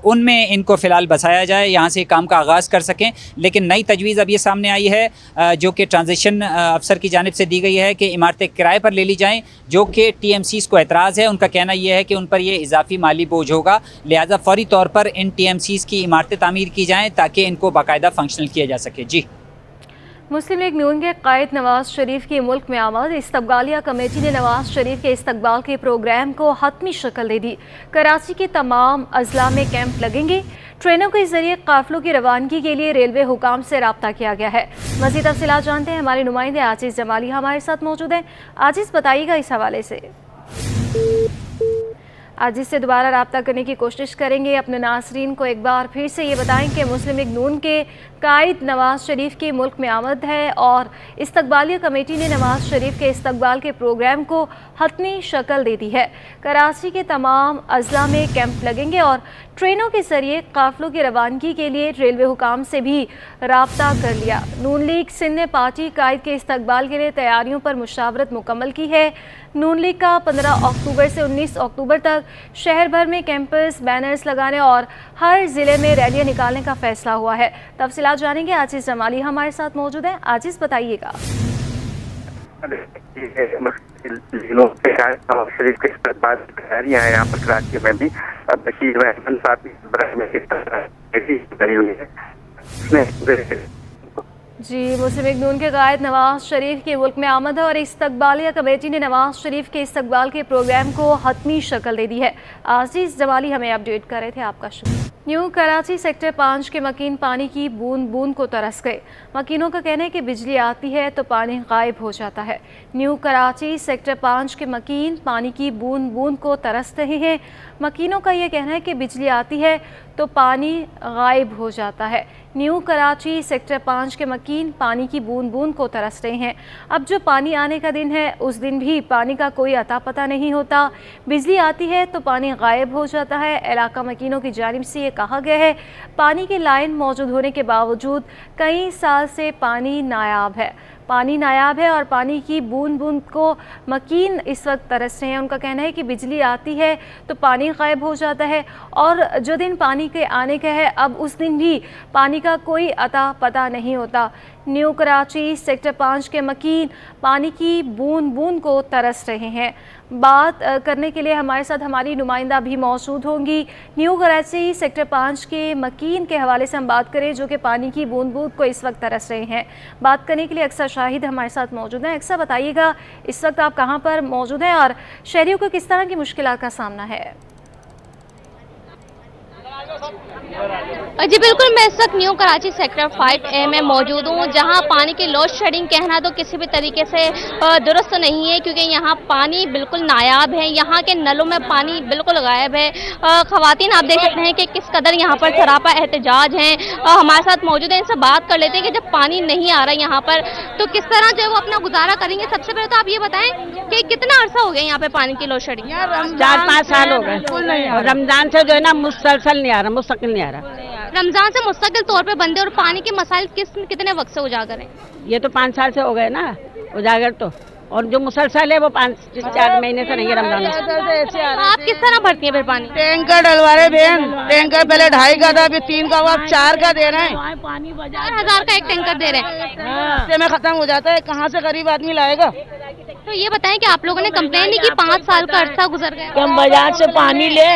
उनमें इनको फ़िलहाल बसाया जाए, यहाँ से काम का आगाज़ कर सकें। लेकिन नई तजवीज़ अब ये सामने आई है जो कि ट्रांजिशन अफसर की जानिब से दी गई है कि इमारतें किराए पर ले ली जाएँ, जो कि टीएमसीज़ को एतराज़ है। उनका कहना यह है कि उन पर यह इजाफी माली बोझ होगा, लिहाजा फ़ौरी तौर पर इन टीएमसीज़ की इमारतें तामीर की जाएँ ताकि इनको बाकायदा फंक्शनल किया जा सके। जी। मुस्लिम लीग नून के कायद नवाज शरीफ की मुल्क में आमद। इस्तकबालिया कमेटी ने नवाज शरीफ के इस्तकबाल के प्रोग्राम को हतमी शक्ल दे दी। कराची के तमाम अजला में कैंप लगेंगे। ट्रेनों के जरिए काफिलों की रवानगी के लिए रेलवे हुकाम से रब्ता किया गया है। मज़ीद तफसीलात जानते हैं, हमारे नुमाइंदे आजिज़ जमाली हमारे साथ मौजूद हैं। आजिज़, बताइएगा इस हवाले से। आज इससे दोबारा रब्ता करने की कोशिश करेंगे। अपने नाज़रीन को एक बार फिर से ये बताएं कि मुस्लिम लीग नून के कायद नवाज शरीफ की मुल्क में आमद है और इस्तकबालिया कमेटी ने नवाज शरीफ के इस्तकबाल के प्रोग्राम को हतमी शक्ल दे दी है। कराची के तमाम अजला में कैंप लगेंगे और ट्रेनों के जरिए काफिलों की रवानगी के लिए रेलवे हुकाम से भी रब्ता कर लिया। नून लीग सिंध ने पार्टी कायद के इस्तकबाल के लिए तैयारियों पर मुशावरत मुकम्मल की है। नून लीग का 15 अक्टूबर से 19 अक्टूबर तक शहर भर में कैंपस बैनर्स लगाने और हर ज़िले में रैलियां निकालने का फैसला हुआ है। तफसीलात जानेंगे। आजिज़ जमाली हमारे साथ मौजूद हैं। आजिज़, बताइएगा। शरीफ के तैयारियां हैं यहाँ पर कराची में भी। बशीर अहमद जी, मुस्लिम लीग नून के कायद नवाज शरीफ के मुल्क में आमद है और इस्तकबालिया कमेटी ने नवाज शरीफ के इस्तकबाल के प्रोग्राम को हतमी शक्ल दे दी है। आजीज़ जवाली हमें अपडेट कर रहे थे, आपका शुक्रिया। न्यू कराची सेक्टर 5 के मकीन पानी की बूंद बूंद को तरस गए। मकीनों का कहना है कि बिजली आती है तो पानी गायब हो जाता है। न्यू कराची सेक्टर 5 के मकीन पानी की बूंद बूंद को तरस रहे हैं। मकीनों का यह कहना है कि बिजली आती है तो पानी गायब हो जाता है। न्यू कराची सेक्टर 5 के मकीन पानी की बूंद बूंद को तरस रहे हैं। अब जो पानी आने का दिन है उस दिन भी पानी का कोई अता पता नहीं होता। बिजली आती है तो पानी गायब हो जाता है। इलाका मकीनों की जानिब से ये कहा गया है, पानी की लाइन मौजूद होने के बावजूद कई साल से पानी नायाब है। पानी नायाब है और पानी की बूंद बूंद को मकीन इस वक्त तरस रहे हैं। उनका कहना है कि बिजली आती है तो पानी गायब हो जाता है और जो दिन पानी के आने का है अब उस दिन भी पानी का कोई अता पता नहीं होता। न्यू कराची सेक्टर 5 के मकीन पानी की बूंद बूंद को तरस रहे हैं। बात करने के लिए हमारे साथ हमारी नुमाइंदा भी मौजूद होंगी। न्यू कराची सेक्टर 5 के मकीन के हवाले से हम बात करें जो कि पानी की बूंद बूंद को इस वक्त तरस रहे हैं। बात करने के लिए अक्सर शाहिद हमारे साथ मौजूद हैं। अक्सर, बताइएगा इस वक्त आप कहाँ पर मौजूद हैं और शहरियों को किस तरह की मुश्किलात का सामना है? जी बिल्कुल, मैं इस वक्त न्यू कराची सेक्टर 5A में मौजूद हूँ, जहाँ पानी की लोड शेडिंग कहना तो किसी भी तरीके से दुरुस्त नहीं है, क्योंकि यहाँ पानी बिल्कुल नायाब है। यहाँ के नलों में पानी बिल्कुल गायब है। ख़वातीन आप देख सकते हैं कि किस कदर यहाँ पर सरापा एहतजाज हैं। हमारे साथ मौजूद हैं, इनसे बात कर लेते हैं कि जब पानी नहीं आ रहा है यहाँ पर तो किस तरह जो है वो अपना गुजारा करेंगे। सबसे पहले तो आप ये बताएं कि कितना अर्सा हो गया यहाँ पे पानी की लोड शेडिंग? 4-5 साल हो गए। रमजान से जो है ना मुसलसल नहीं आ रहा, रहा, मुस्तकिल नहीं आ रहा। रमजान से मुस्तकिल तौर पे बंद है और पानी के मसाइल कितने वक्त से उजागर हैं? ये तो 5 साल से हो गए ना उजागर तो, और जो मुसलसल है वो 5-4 महीने से नहीं है रमजान में। तो आप किस तरह भरती हैं फिर पानी? टैंकर डलवा रहे बहन, टैंकर पहले 2.5 का था, अभी 3 का हुआ, 4 का दे रहे हैं। 4,000 का एक टैंकर दे रहे हैं। हफ्ते में खत्म हो जाता है, कहाँ से गरीब आदमी लाएगा। तो ये बताएं कि आप लोगों ने कंप्लेन नहीं की, 5 साल का अरसा गुजर गया। हम बाजार से पानी ले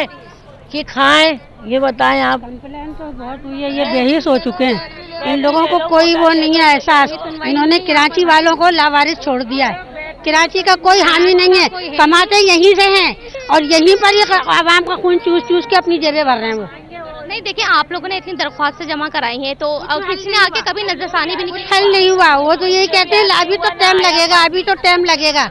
कि खाएं, ये बताएं आप। कंप्लेन तो बहुत हुई है, ये बेहिस हो चुके हैं, इन लोगों को कोई वो नहीं है एहसास। इन्होंने कराची वालों को लावारिस छोड़ दिया है। कराची का कोई हामी नहीं है, कमाते यहीं से हैं और यहीं पर ये आवाम का खून चूस चूस के अपनी जेबें भर रहे हैं वो। नहीं देखिए, आप लोगों ने इतनी दरख्वास्त जमा कराई हैं तो अब किसी ने आके कभी नजरसानी भी नहीं की? हल नहीं हुआ, वो तो यही कहते हैं अभी तो टाइम लगेगा, अभी तो टाइम लगेगा।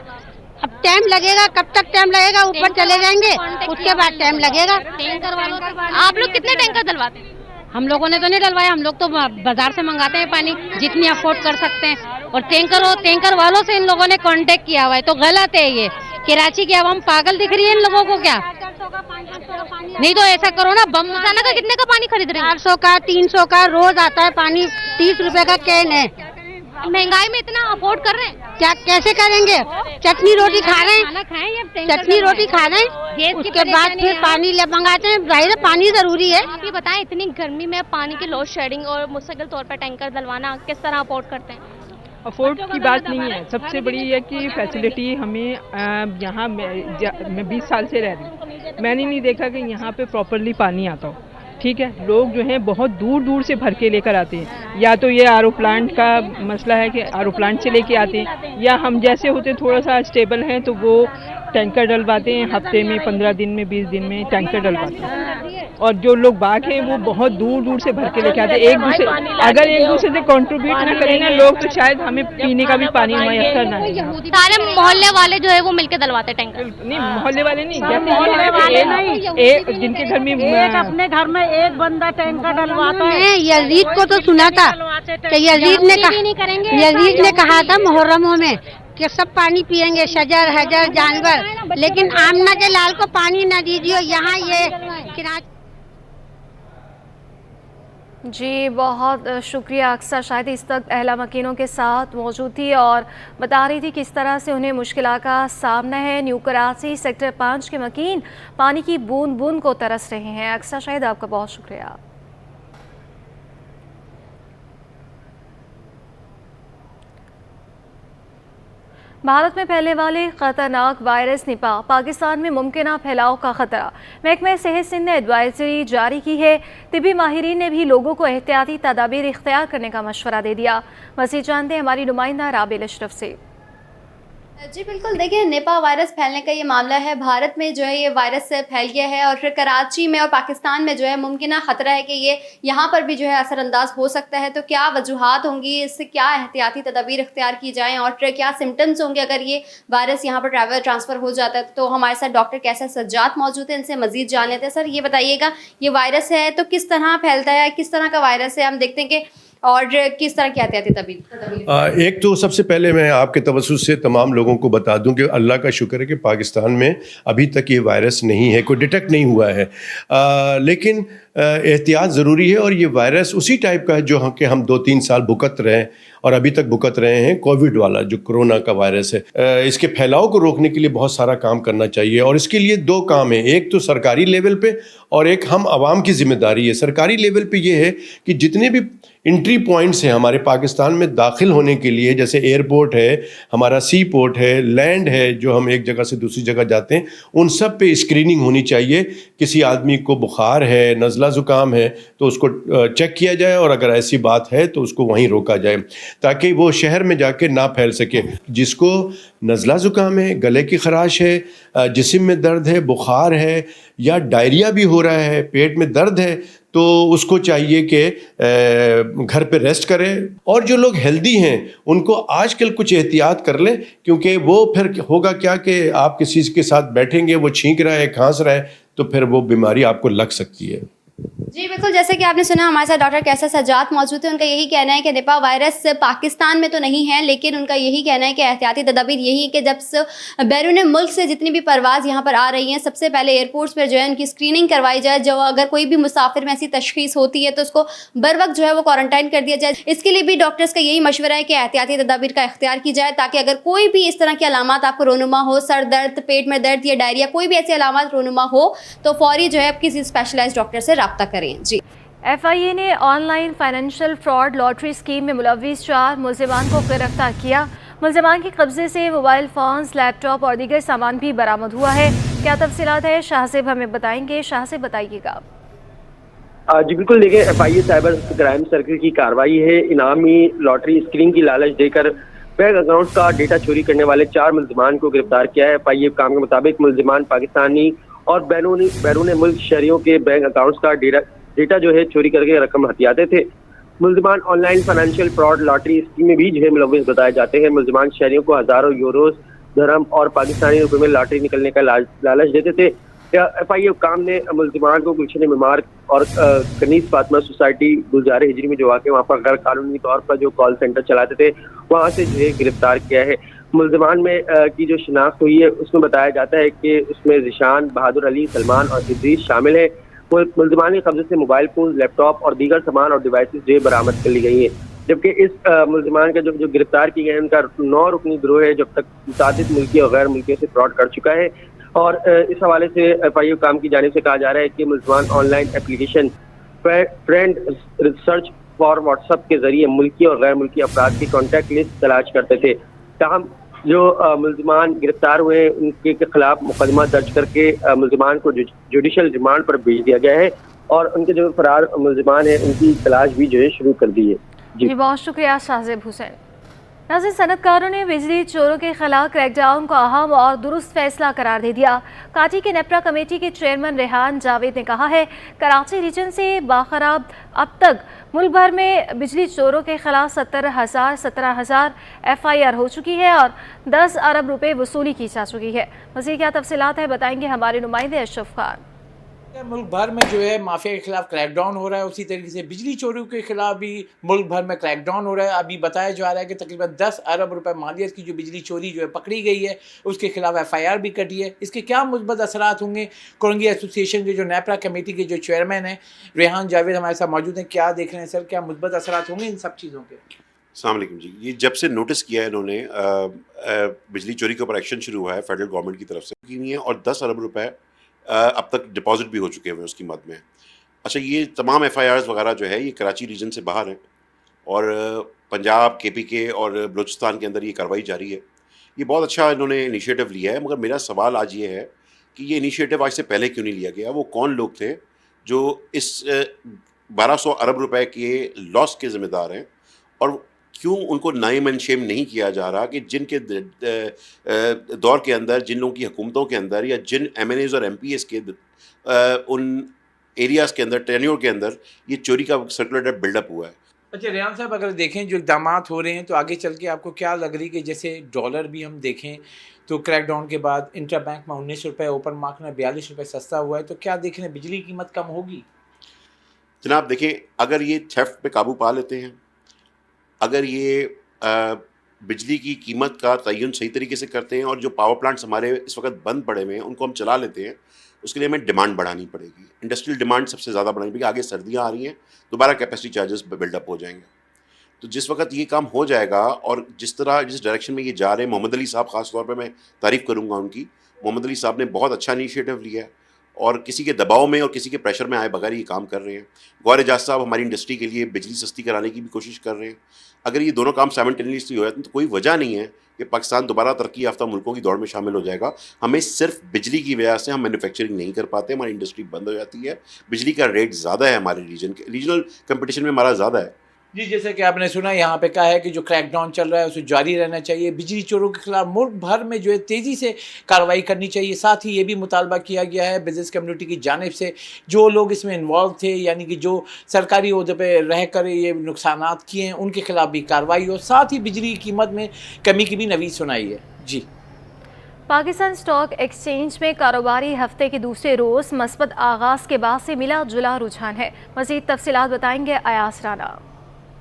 अब टाइम लगेगा, कब तक टाइम लगेगा? ऊपर चले जाएंगे उसके बाद टाइम लगेगा। टैंकर वालों आप लोग कितने टैंकर डलवाते हैं? हम लोगों ने तो नहीं डलवाया, हम लोग तो बाजार से मंगाते हैं पानी जितनी अफोर्ड कर सकते हैं, और टैंकर वालों से इन लोगों ने कांटेक्ट किया हुआ है, तो गलत है ये। कराची की आवाम पागल दिख रही है इन लोगों को क्या? नहीं तो ऐसा करो ना, बम रोजाना का कितने का पानी खरीद रहे हैं? 400 का 300 का रोज आता है पानी, 30 रुपए का कैन है। महंगाई में इतना अफोर्ड कर रहे हैं, क्या कैसे करेंगे? चटनी रोटी खा रहे हैं, चटनी रोटी खा रहे हैं, उसके बाद फिर पानी मंगाते हैं। जाहिर है पानी जरूरी है। आप ये बताएं, इतनी गर्मी में पानी की लोड शेडिंग और मुस्तकिल तौर पर टैंकर डलवाना किस तरह अफोर्ड करते हैं? अफोर्ड की बात नहीं है, सबसे बड़ी है कि फैसिलिटी हमें यहाँ मैं 20 साल से रह रही हूँ, मैंने नहीं देखा कि यहाँ पे प्रॉपरली पानी आता हो। ठीक है, लोग जो हैं बहुत दूर दूर से भर के लेकर आते हैं, या तो ये आरओ प्लांट का मसला है कि आरओ प्लांट से लेके आते हैं, या हम जैसे होते थोड़ा सा स्टेबल हैं तो वो टैंकर डलवाते हैं, हफ्ते में 15 दिन में 20 दिन में टैंकर डलवाते हैं। और जो लोग बाग हैं वो बहुत दूर दूर से भर के लेके आते हैं। एक दूसरे अगर एक दूसरे से कंट्रीब्यूट ना करें ना लोग, तो शायद हमें पीने का भी पानी मैसर ना हो। सारे मोहल्ले वाले जो है वो मिलकर डलवाते टैंकर? नहीं, मोहल्ले वाले नहीं, जैसे जिनके घर में अपने घर में एक बंदा टैंकर डलवाता है। यजीद को तो सुना था कि यजीद ने कहा था मुहर्रमों में कि सब पानी पिएंगे, शजर हजर जानवर, लेकिन आमना के लाल को पानी न दीजिए। यहाँ ये कराची। जी बहुत शुक्रिया। अक्सर शायद इस तक अहला मकीनों के साथ मौजूद थी और बता रही थी किस तरह से उन्हें मुश्किल का सामना है। न्यू कराची सेक्टर 5 के मकीन पानी की बूंद बूंद को तरस रहे हैं। अक्सर शायद आपका बहुत शुक्रिया। भारत में फैलने वाले खतरनाक वायरस निपा, पाकिस्तान में मुमकिन फैलाव का खतरा। महकमा सेहत सिंध ने एडवाइजरी जारी की है। तिबी माहिरीन ने भी लोगों को एहतियाती तदाबीर इख्तियार करने का मशवरा दे दिया। मज़ीद जानते हैं हमारी नुमाइंदा राबिल अशरफ से। जी बिल्कुल, देखिए निपा वायरस फैलने का ये मामला है। भारत में जो है ये वायरस फैल गया है और फिर कराची में और पाकिस्तान में जो है मुमकिन खतरा है कि ये यहाँ पर भी जो है असरअंदाज हो सकता है। तो क्या वजूहात होंगी, इससे क्या एहतियाती तदाबीर इख्तियार की जाएँ और फिर क्या सिम्टम्स होंगे अगर ये वायरस यहाँ पर ट्रांसफ़र हो जाता है? तो हमारे साथ डॉक्टर कैसर सज्जाद मौजूद है, इनसे मज़ीद जान लेते हैं। सर ये बताइएगा, ये वायरस है तो किस तरह फैलता है, किस तरह का वायरस है, हम देखते हैं कि और किस तरह की एहतियाती तदबीर? एक तो सबसे पहले मैं आपके तवज्जुह से तमाम लोगों को बता दूं कि अल्लाह का शुक्र है कि पाकिस्तान में अभी तक ये वायरस नहीं है, कोई डिटेक्ट नहीं हुआ है। लेकिन एहतियात ज़रूरी है और ये वायरस उसी टाइप का है जो कि हम 2-3 साल भुगत रहे हैं और अभी तक भुगत रहे हैं, कोविड वाला जो कोरोना का वायरस है। इसके फैलाव को रोकने के लिए बहुत सारा काम करना चाहिए और इसके लिए 2 काम हैं। एक तो सरकारी लेवल पे और एक हम आवाम की जिम्मेदारी है। सरकारी लेवल पे ये है कि जितने भी एंट्री पॉइंट्स हैं हमारे पाकिस्तान में दाखिल होने के लिए, जैसे एयरपोर्ट है, हमारा सी पोर्ट है, लैंड है, जो हम एक जगह से दूसरी जगह जाते हैं, उन सब पे स्क्रीनिंग होनी चाहिए। किसी आदमी को बुखार है, नज़ला ज़ुकाम है तो उसको चेक किया जाए और अगर ऐसी बात है तो उसको वहीं रोका जाए ताकि वो शहर में जाके ना फैल सके। जिसको नज़ला ज़ुकाम है, गले की खराश है, जिस्म में दर्द है, बुखार है या डायरिया भी हो रहा है, पेट में दर्द है, तो उसको चाहिए कि घर पे रेस्ट करें। और जो लोग हेल्दी हैं उनको आजकल कुछ एहतियात कर लें, क्योंकि वो फिर होगा क्या कि आप किसी के साथ बैठेंगे, वो छींक रहा है, खांस रहा है, तो फिर वो बीमारी आपको लग सकती है। जी बिल्कुल, जैसे कि आपने सुना हमारे साथ डॉक्टर कैसर सज्जाद मौजूद है। उनका यही कहना है कि निपा वायरस पाकिस्तान में तो नहीं है, लेकिन उनका यही कहना है कि एहतियाती तदाबीर यही है कि जब से बैरून मुल्क से जितनी भी परवाज़ यहाँ पर आ रही हैं, सबसे पहले एयरपोर्ट्स पर जो है उनकी स्क्रीनिंग करवाई जाए। जो अगर कोई भी मुसाफिर में ऐसी तशखीस होती है तो उसको बर वक्त जो है वो क्वारंटाइन कर दिया जाए। इसके लिए भी डॉक्टर्स का यही मशवरा है कि एहतियाती तदाबीर का इख्तियार की जाए, ताकि अगर कोई भी इस तरह की अलामात आपको रोनुमा हो, सर दर्द, पेट में दर्द या डायरिया, कोई भी ऐसी अलामात रोनुमा हो तो फौरी जो है आप किसी स्पेशलाइज्ड डॉक्टर से रब्ता करें। जी, FIA ने online financial fraud lottery scheme में मुलव्विस 4 मुलजिमान को गिरफ्तार किया। मुलजिमान के कब्जे से मोबाइल फ़ोन्स, लैपटॉप और दीगर सामान भी बरामद हुआ है। क्या तफसीलात है, शाहज़ेब हमें बताएंगे। शाहज़ेब बताइएगा। जी बिल्कुल, देखिए FIA साइबर क्राइम सर्किल की कार्रवाई है। इनामी लॉटरी स्क्रीन की लालच देकर बैंक अकाउंट का डेटा चोरी करने वाले 4 मुलजिमान को गिरफ्तार किया है। FIA काम के मुताबिक मुलजिमान पाकिस्तानी और बैरून मुल्क शहरियों के बैंक अकाउंट्स का डेटा जो है चोरी करके रकम हथियाते थे। मुलजिमान online financial fraud lottery scheme में भी जो है मुलव्विस बताए जाते हैं। मुलजिमान शहरियों को हजारों यूरोज, दरहम और पाकिस्तानी रुपए में लॉटरी निकलने का लालच देते थे। FIA काम ने मुलजिमान को गुलशन मीमार और कनीस फातिमा सोसाइटी गुलजार हिजरी में जो वाक़ वहाँ पर गैर कानूनी तौर पर जो कॉल सेंटर चलाते थे, वहाँ से जो है गिरफ्तार किया है। मुलजिमान में की जो शिनाख्त हुई है उसमें बताया जाता है कि उसमें जिशान, बहादुर अली, सलमान और इद्रीस शामिल है। मुलजिमान के कब्जे से मोबाइल फोन, लैपटॉप और दीगर सामान और डिवाइसेस जो बरामद कर ली गई हैं। जबकि इस मुलजिमान का जो गिरफ्तार किए गए उनका 9 रुकनी गिरोह है, जब तक मुतादिद मुल्की और गैर मुल्कियों से फ्रॉड कर चुका है। और इस हवाले से FIA काम की जानिब से कहा जा रहा है कि मुलजिमान online application friend research for WhatsApp के जरिए मुल्की और गैर मुल्की अफराद की कॉन्टैक्ट लिस्ट तलाश करते थे। ताहम जो मुलजिमान गिरफ्तार हुए उनके खिलाफ मुकदमा दर्ज करके मुलजिमान को जुडिशल रिमांड पर भेज दिया गया है और उनके जो फरार मुलजिमान हैं उनकी तलाश भी जो है शुरू कर दी है। जी बहुत शुक्रिया शाहज़ेब हुसैन। नाज़रीन, सनतकारों ने बिजली चोरों के खिलाफ क्रैकडाउन को अहम और दुरुस्त फैसला करार दे दिया। काटी के नेपरा कमेटी के चेयरमैन रेहान जावेद ने कहा है, कराची रीजन से बाखराब अब तक मुल्क भर में बिजली चोरों के खिलाफ 17,000 FIR हो चुकी है और 10 अरब रुपए वसूली की जा चुकी है। मज़ीद क्या तफसीलात है बताएंगे हमारे नुमाइंदे अशरफ खान। मुल्क भर में जो है माफिया के खिलाफ क्रैकडाउन हो रहा है, उसी तरीके से बिजली चोरियों के खिलाफ भी मुल्क भर में क्रैकडाउन हो रहा है। अभी बताया जा रहा है कि तकरीबन 10 अरब रुपए मालियत की जो बिजली चोरी जो है पकड़ी गई है, उसके खिलाफ FIR भी कटी है। इसके क्या मुस्बत असरात होंगे? कोरंगी एसोसिएशन के जो नेपरा कमेटी के जो चेयरमैन हैं रेहान जावेद हमारे साथ मौजूद हैं। क्या देख रहे हैं सर, क्या मुस्बत असरात होंगे इन सब चीज़ों के? अस्सलाम वालेकुम जी। ये जब से नोटिस किया है इन्होंने बिजली चोरी के ऊपर एक्शन शुरू हुआ है फेडरल गवर्नमेंट की तरफ से की नहीं है और 10 अरब रुपए अब तक डिपॉजिट भी हो चुके हैं उसकी मद में। अच्छा, ये तमाम FIRs वगैरह जो है ये कराची रीजन से बाहर हैं और पंजाब, KPK और बलूचिस्तान के अंदर ये कार्रवाई जारी है। ये बहुत अच्छा इन्होंने इनिशिएटिव लिया है, मगर मेरा सवाल आज ये है कि ये इनिशिएटिव आज से पहले क्यों नहीं लिया गया? वो कौन लोग थे जो इस 1200 अरब रुपए के लॉस के ज़िम्मेदार हैं और क्यों उनको नाइम एंड शेम नहीं किया जा रहा कि जिनके दौर के अंदर, जिन लोगों की हुकूमतों के अंदर या जिन MNAs और MPs के उन एरियाज़ के अंदर, टेन्योर के अंदर ये चोरी का सर्कुलेटर बिल्डअप हुआ है। अच्छा रेहान साहब, अगर देखें जो इक़दाम हो रहे हैं तो आगे चल के आपको क्या लग रही है कि जैसे डॉलर भी हम देखें तो क्रैकडाउन के बाद इंटर बैंक में 19 रुपये, ओपन मार्केट में 42 रुपये सस्ता हुआ है, तो क्या देख रहे हैं बिजली की कीमत कम होगी? जनाब देखें, अगर ये थेफ्ट पे काबू पा लेते हैं, अगर ये बिजली की कीमत का तयन सही तरीके से करते हैं और जो पावर प्लांट्स हमारे इस वक्त बंद पड़े हुए हैं उनको हम चला लेते हैं, उसके लिए हमें डिमांड बढ़ानी पड़ेगी। इंडस्ट्रियल डिमांड सबसे ज़्यादा बढ़ानी पड़ेगी। आगे सर्दियाँ आ रही हैं, दोबारा कैपेसिटी चार्जेस बिल्डअप हो जाएंगे। तो जिस वक्त ये काम हो जाएगा और जिस डायरेक्शन में ये जा रहे हैं, मोहम्मद अली साहब ख़ास तौर पे मैं तारीफ़ करूँगा उनकी। मोहम्मद अली साहब ने बहुत अच्छा इनिशिएटिव लिया है और किसी के दबाव में और किसी के प्रेशर में आए बगैर ये काम कर रहे हैं। गौर एजाज साहब हमारी इंडस्ट्री के लिए बिजली सस्ती कराने की भी कोशिश कर रहे हैं। अगर ये दोनों काम साइमल्टेनियसली हो जाते हैं तो कोई वजह नहीं है कि पाकिस्तान दोबारा तरक्की याफ्ता मुल्कों की दौड़ में शामिल हो जाएगा। हमें सिर्फ बिजली की वजह से हम मैन्युफैक्चरिंग नहीं कर पाते, हमारी इंडस्ट्री बंद हो जाती है। बिजली का रेट ज़्यादा है हमारे रीजनल कंपटीशन में हमारा ज़्यादा है। जी, जैसे कि आपने सुना यहाँ पे कहा है कि जो क्रैकडाउन चल रहा है उसे जारी रहना चाहिए। बिजली चोरों के खिलाफ मुल्क भर में जो है तेज़ी से कार्रवाई करनी चाहिए। साथ ही ये भी मुतालबा किया गया है बिजनेस कम्युनिटी की जानिब से, जो लोग इसमें इन्वॉल्व थे यानी कि जो सरकारी ओहदे पे रह कर ये नुकसानात किए हैं उनके खिलाफ भी कार्रवाई हो। साथ ही बिजली की कीमत में कमी की भी नवीद सुनाई है। जी, पाकिस्तान स्टॉक एक्सचेंज में कारोबारी हफ्ते के दूसरे रोज मस्बत आगाज के बाद से मिला जुला रुझान है। मज़ीद तफसीलात बताएंगे अयास राना।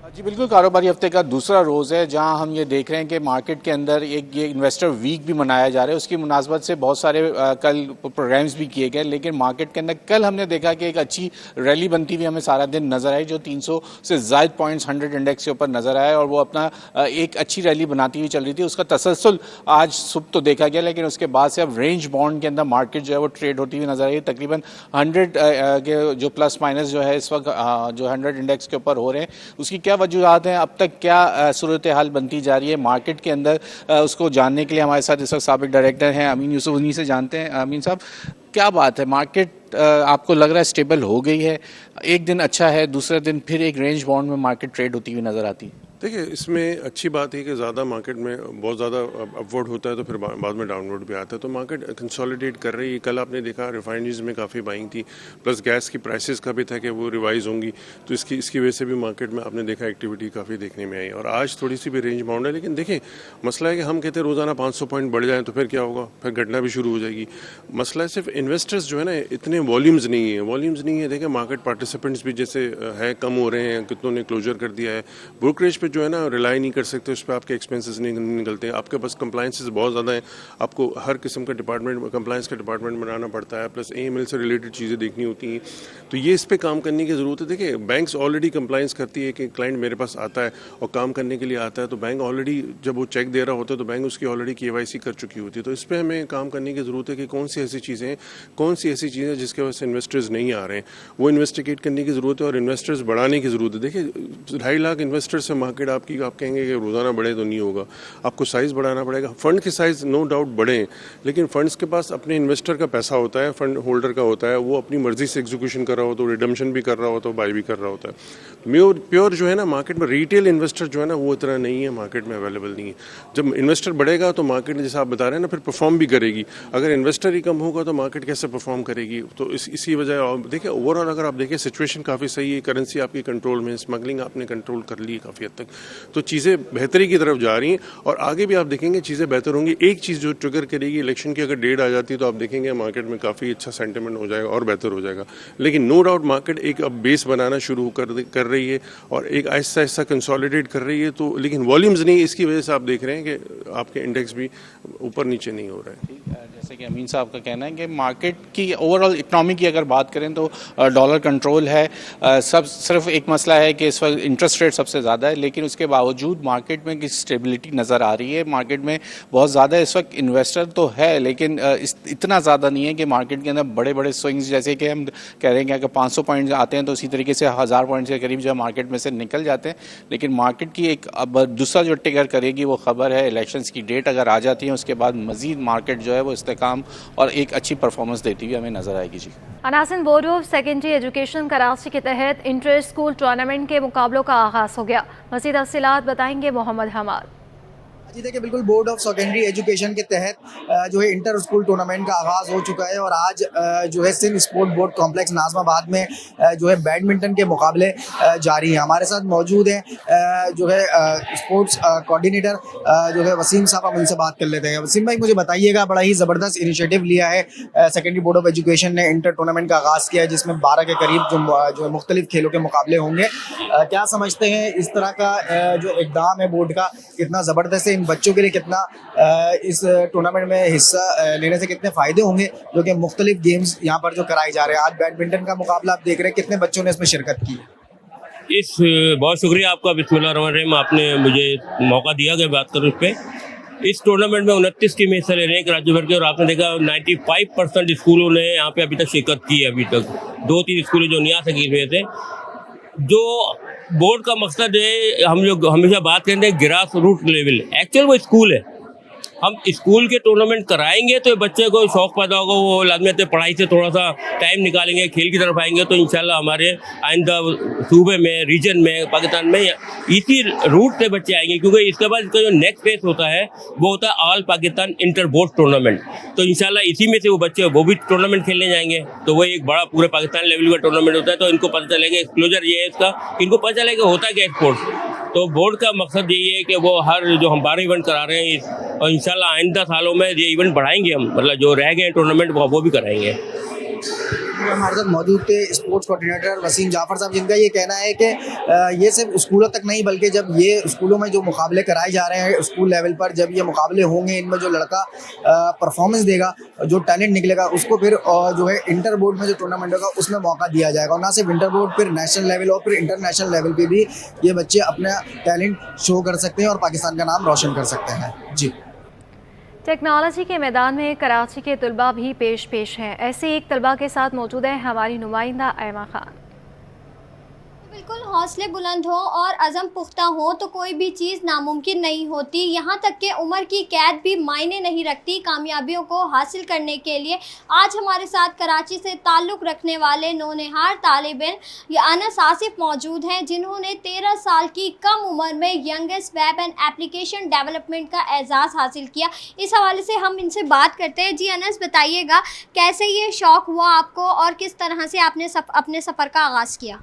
जी बिल्कुल, कारोबारी हफ्ते का दूसरा रोज़ है जहां हम ये देख रहे हैं कि मार्केट के अंदर एक ये इन्वेस्टर वीक भी मनाया जा रहा है। उसकी मुनासबत से बहुत सारे कल प्रोग्राम्स भी किए गए, लेकिन मार्केट के अंदर कल हमने देखा कि एक अच्छी रैली बनती हुई हमें सारा दिन नजर आई, जो 300 से ज़ायद पॉइंट्स 100 इंडेक्स के ऊपर नजर आया और वो अपना एक अच्छी रैली बनाती हुई चल रही थी। उसका तसलसल आज सुबह तो देखा गया, लेकिन उसके बाद से अब रेंज बॉन्ड के अंदर मार्केट जो है वो ट्रेड होती हुई नजर आई। तकरीबन 100 के जो प्लस माइनस जो है इस वक्त जो 100 इंडेक्स के ऊपर हो रहे हैं, उसकी क्या वजूहत हैं, अब तक क्या सूरत हाल बनती जा रही है मार्केट के अंदर, उसको जानने के लिए हमारे साथ इस वक्त साबिक डायरेक्टर हैं अमीन यूसुफ, उन्हीं से जानते हैं। अमीन साहब, क्या बात है, मार्केट आपको लग रहा है स्टेबल हो गई है? एक दिन अच्छा है, दूसरे दिन फिर एक रेंज बाउंड में मार्केट ट्रेड होती हुई नजर आती है। देखिए, इसमें अच्छी बात है कि ज़्यादा मार्केट में बहुत ज़्यादा अपवर्ड होता है तो फिर बाद में डाउनवर्ड भी आता है, तो मार्केट कंसोलिडेट कर रही है। कल आपने देखा रिफाइनरीज में काफ़ी बाइंग थी, प्लस गैस की प्राइसेस का भी था कि वो रिवाइज होंगी, तो इसकी वजह से भी मार्केट में आपने देखा एक्टिविटी काफ़ी देखने में आई। और आज थोड़ी सी भी रेंज बाउंड है, लेकिन देखिए मसला है कि हम कहते हैं रोज़ाना 500 पॉइंट बढ़ जाए तो फिर क्या होगा, फिर घटना भी शुरू हो जाएगी। मसला है सिर्फ इन्वेस्टर्स जो है ना, इतने वॉल्यूम्स नहीं है। देखिए मार्केट पार्टिसिपेंट्स भी जैसे है कम हो रहे हैं, कितनों ने क्लोजर कर दिया है। ब्रोकरेज पे जो है ना रिलाई नहीं कर सकते, उस पर आपके एक्सपेंसेस नहीं निकलते हैं, आपके पास कंप्लाइंसेस बहुत ज़्यादा हैं, आपको हर किस्म का डिपार्टमेंट कंप्लाइंस का डिपार्टमेंट बनाना पड़ता है, प्लस AML से रिलेटेड चीज़ें देखनी होती हैं, तो ये इस पे काम करने की ज़रूरत है। देखिए बैंक्स ऑलरेडी कंप्लाइंस करती है कि क्लाइंट मेरे पास आता है और काम करने के लिए आता है, तो बैंक ऑलरेडी जब वो चेक दे रहा होता है तो बैंक उसकी ऑलरेडी KYC कर चुकी होती है। तो इस पर हमें काम करने की ज़रूरत है कि कौन सी ऐसी चीज़ें जिसके वजह से इन्वेस्टर्स नहीं आ रहे हैं, वो इन्वेस्टिगेट करने की ज़रूरत है और इन्वेस्टर्स बढ़ाने की ज़रूरत है। देखिए 2.5 लाख इन्वेस्टर्स से मार्केट आप कहेंगे कि रोज़ाना बढ़े तो नहीं होगा, आपको साइज़ बढ़ाना पड़ेगा। फंड के साइज़ नो डाउट बढ़े, लेकिन फंड्स के पास अपने इन्वेस्टर का पैसा होता है, फंड होल्डर का होता है, वो अपनी मर्जी से एग्जीक्यूशन कर रहा हो तो रिडम्पशन भी कर रहा हो तो बाई भी कर रहा होता है। प्योर जो है ना मार्केट में रिटेल इन्वेस्टर जो है ना वो इतना नहीं है, मार्केट में अवेलेबल नहीं है। जब इन्वेस्टर बढ़ेगा तो मार्केट जैसा आप बता रहे हैं ना फिर परफॉर्म भी करेगी, अगर इन्वेस्टर ही कम होगा तो मार्केट कैसे परफॉर्म करेगी। तो इसी वजह देखिए ओवरऑल अगर आप देखिए सिचुएशन काफ़ी सही है, करेंसी आपकी कंट्रोल में, स्मगलिंग आपने कंट्रोल कर ली है काफ़ी हद तक, तो चीज़ें बेहतरी की तरफ जा रही हैं और आगे भी आप देखेंगे चीज़ें बेहतर होंगी। एक चीज़ जो ट्रिगर करेगी इलेक्शन की अगर डेट आ जाती है तो आप देखेंगे मार्केट में काफ़ी अच्छा सेंटिमेंट हो जाएगा और बेहतर हो जाएगा। लेकिन नो डाउट मार्केट एक अब बेस बनाना शुरू कर रही है और एक आहिस्ता कंसोलिडेट कर रही है, तो लेकिन वॉल्यूम्स नहीं, इसकी वजह से आप देख रहे हैं कि आपके इंडेक्स भी ऊपर नीचे नहीं हो रहा है। जैसे कि अमीन साहब का कहना है कि मार्केट की ओवरऑल इकनॉमी की अगर बात करें तो डॉलर कंट्रोल है, सब सिर्फ एक मसला है कि इस वक्त इंटरेस्ट रेट सबसे ज़्यादा है, लेकिन उसके बावजूद मार्केट में किसी स्टेबिलिटी नज़र आ रही है। मार्केट में बहुत ज़्यादा इस वक्त इन्वेस्टर तो है, लेकिन इतना ज़्यादा नहीं है कि मार्केट के अंदर बड़े बड़े स्विंग्स, जैसे कि हम कह रहे हैं कि अगर 500 पॉइंट्स आते हैं तो उसी तरीके से 1000 पॉइंट्स के करीब जो मार्केट में से निकल जाते हैं। लेकिन मार्केट की एक अब दूसरा जो ट्रिगर करेगी वो खबर है इलेक्शंस की डेट अगर आ जाती है, उसके बाद मज़ीद मार्केट जो है वो इस्तेकाम और एक अच्छी परफॉर्मेंस देती हुई हमें नजर आएगी। जी, अनासिन board of secondary education Karachi के तहत इंटर स्कूल टूर्नामेंट के मुकाबलों का आगाज़ हो गया। मज़ीद तफसीलात बताएंगे मोहम्मद हमाद। जी देखिए, बिल्कुल बोर्ड ऑफ सेकेंडरी एजुकेशन के तहत जो है इंटर स्कूल टूर्नामेंट का आगाज़ हो चुका है और आज जो है सिंध स्पोर्ट बोर्ड कॉम्प्लेक्स नाज़माबाद में जो है बैडमिंटन के मुकाबले जारी हैं। हमारे साथ मौजूद हैं जो है स्पोर्ट्स कोऑर्डिनेटर जो है वसीम साहब, हम उनसे बात कर लेते हैं। वसीम भाई, मुझे बताइएगा, बड़ा ही ज़बरदस्त इनिशिएटिव लिया है सेकेंडरी बोर्ड ऑफ एजुकेशन ने, इंटर टूर्नामेंट का आगाज़ किया है जिसमें 12 के करीब जो है मुख्तलिफ खेलों के मुकाबले होंगे। क्या समझते हैं इस तरह का जो इक़दाम है बोर्ड का, कितना ज़बरदस्त है, बच्चों के लिए कितना इस टूर्नामेंट में हिस्सा लेने से कितने फ़ायदे होंगे, जो कि मुख्तलिफ गेम्स यहाँ पर जो कराए जा रहे हैं। आज बैडमिंटन का मुकाबला आप देख रहे हैं, कितने बच्चों ने इसमें शिरकत की? बहुत शुक्रिया आपका, बिस्मिल्लाहिर्रहमानिर्रहीम, आपने मुझे मौका दिया कि बात करूँ इस पर। इस टूर्नामेंट में 29 टीमें हिस्सा ले रहे हैं राज्य भर के और आपने देखा 95% स्कूलों ने यहाँ पे अभी तक शिरकत की है। अभी तक 2-3 स्कूल जो नहीं आ सकी हुए थे। जो बोर्ड का मकसद है, हम लोग हमेशा बात करते हैं ग्रास रूट लेवल, एक्चुअल वो स्कूल है। हम स्कूल के टूर्नामेंट कराएंगे तो बच्चे को शौक पैदा होगा, वो लाजमी पढ़ाई से थोड़ा सा टाइम निकालेंगे, खेल की तरफ आएंगे, तो इंशाल्लाह हमारे आइंदा सूबे में, रीजन में, पाकिस्तान में इसी रूट से बच्चे आएंगे। क्योंकि इसके बाद इसका जो नेक्स्ट फेस होता है वो होता है all Pakistan inter board tournament, तो इंशाल्लाह इसी में से वो बच्चे वो भी टूर्नामेंट खेलने जाएंगे। तो वो एक बड़ा पूरे पाकिस्तान लेवल का टूर्नामेंट होता है, तो इनको पता चलेगा, एक्सप्लोजर ये है इसका, इनको पता चलेगा होता क्या स्पोर्ट्स। तो बोर्ड का मकसद यही है कि वो हर जो हम 12 इवेंट करा रहे हैं और इंशाल्लाह आइंदा सालों में ये इवेंट बढ़ाएंगे हम, मतलब जो रह गए टूर्नामेंट वो भी कराएंगे। हमारे साथ मौजूद थे स्पोर्ट्स कोऑर्डिनेटर वसीम जाफर साहब, जिनका ये कहना है कि ये सिर्फ स्कूलों तक नहीं बल्कि जब ये स्कूलों में जो मुकाबले कराए जा रहे हैं स्कूल लेवल पर, जब ये मुकाबले होंगे इनमें जो लड़का परफॉर्मेंस देगा, जो टैलेंट निकलेगा, उसको फिर जो है इंटर बोर्ड में जो टूर्नामेंट होगा उसमें मौका दिया जाएगा। और ना सिर्फ इंटर बोर्ड, फिर नेशनल लेवल और फिर इंटरनेशनल लेवल पे भी ये बच्चे अपना टैलेंट शो कर सकते हैं और पाकिस्तान का नाम रोशन कर सकते हैं। जी। टेक्नोलॉजी के मैदान में कराची के तलबा भी पेश हैं। ऐसे एक तलबा के साथ मौजूद है हमारी नुमाइंदा ऐमा खान। बिल्कुल हौसले बुलंद हो और अज़म पुख्ता हो तो कोई भी चीज़ नामुमकिन नहीं होती। यहाँ तक कि उम्र की कैद भी मायने नहीं रखती कामयाबियों को हासिल करने के लिए। आज हमारे साथ कराची से ताल्लुक़ रखने वाले नौनिहार तालिब इल्म अनस आसिफ मौजूद हैं, जिन्होंने 13 साल की कम उम्र में youngest web and application development का एजाज़ हासिल किया। इस हवाले से हम इनसे बात करते हैं। जी अनस, बताइएगा कैसे ये शौक़ हुआ आपको और किस तरह से आपने अपने सफ़र का आगाज़ किया?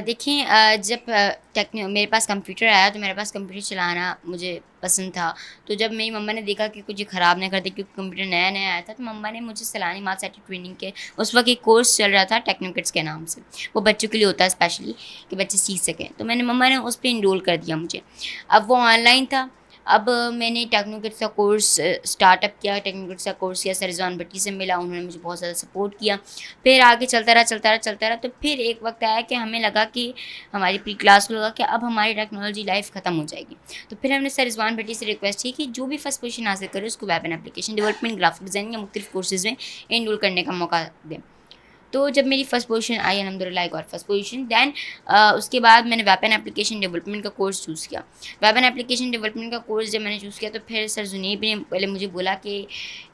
देखिए, जब मेरे पास कंप्यूटर आया तो मेरे पास कंप्यूटर चलाना मुझे पसंद था। तो जब मेरी मम्मा ने देखा कि कुछ ख़राब नहीं करते क्योंकि कंप्यूटर नया नया आया था, तो मम्मा ने मुझे सलानी मार्केट ट्रेनिंग के उस वक्त एक कोर्स चल रहा था टेक्नोकिड्स के नाम से, वो बच्चों के लिए होता है स्पेशली कि बच्चे सीख सकें। तो मम्मा ने उस पर इनरोल कर दिया मुझे। अब वो ऑनलाइन था। अब मैंने टेक्नोकिड्स का कोर्स स्टार्टअप किया, टेक्नोकिड्स का कोर्स किया, सर रिजवान भट्टी से मिला, उन्होंने मुझे बहुत ज़्यादा सपोर्ट किया। फिर आगे चलता रहा। तो फिर एक वक्त आया कि हमें लगा कि हमारी प्री क्लास को लगा कि अब हमारी टेक्नोलॉजी लाइफ ख़त्म हो जाएगी। तो फिर हमने सर रिजवान भट्टी से रिक्वेस्ट की कि जो भी फर्स्ट पोजीशन हासिल करे उसको web and application development, graphic designing या मुख्तलिफ कोर्सेज़ में इनरोल करने का मौका दें। तो जब मेरी फ़र्स्ट पोजीशन आई, अल्हम्दुलिल्लाह गॉट फर्स्ट पोजीशन, दैन उसके बाद मैंने वेब एंड एप्लीकेशन डेवलपमेंट का कोर्स चूज़ किया। वेब एंड एप्लीकेशन डेवलपमेंट का कोर्स जब मैंने चूज़ किया तो फिर सर जुनैब ने पहले मुझे बोला कि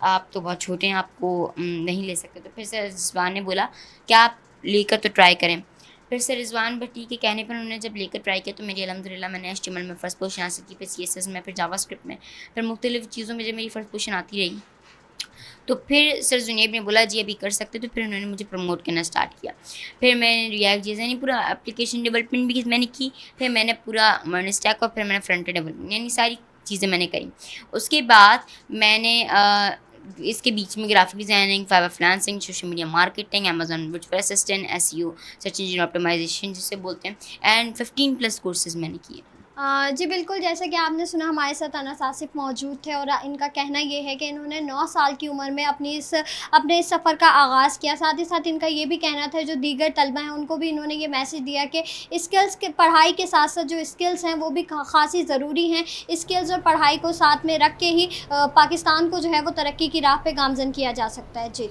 आप तो बहुत छोटे हैं, आपको नहीं ले सकते। तो फिर सर रिजवान ने बोला कि आप लेकर तो ट्राई करें। फिर सर रिजवान भट्टी के कहने पर उन्होंने जब लेकर ट्राई किया तो मेरी अल्हम्दुलिल्लाह मैंने HTML में फ़र्स्ट पोजीशन हासिल की, फिर CSS में, फिर जावास्क्रिप्ट में, फिर मुख्तलिफ चीज़ों में जब मेरी फ़र्स्ट पोजीशन आती रही तो फिर सर जुनैब ने बोला जी अभी कर सकते। तो फिर उन्होंने मुझे प्रमोट करना स्टार्ट किया। फिर मैंने रिएक्ट JS यानी पूरा एप्लीकेशन डेवलपमेंट भी मैंने की, फिर मैंने पूरा मॉडर्न स्टैक और फिर मैंने फ्रंट एंड डेवलपमेंट यानी सारी चीज़ें मैंने करी। उसके बाद मैंने इसके बीच में graphic designing, Fiverr freelancing, social media marketing, Amazon virtual assistant, SEO search engine optimisation जिसे बोलते हैं, एंड 15+ कोर्सेज़ मैंने किए। जी बिल्कुल, जैसे कि आपने सुना हमारे साथ अनस आसिफ मौजूद थे और इनका कहना ये है कि इन्होंने 9 साल की उम्र में अपने इस सफ़र का आगाज़ किया। साथ ही साथ इनका ये भी कहना था जो दीगर तलबा हैं उनको भी इन्होंने ये मैसेज दिया कि स्किल्स के पढ़ाई के साथ साथ जो स्किल्स हैं वो भी खासी ज़रूरी हैं। स्किल्स और पढ़ाई को साथ में रख के ही पाकिस्तान को जो है वो तरक्की की राह पे गामज़न किया जा सकता है। जी।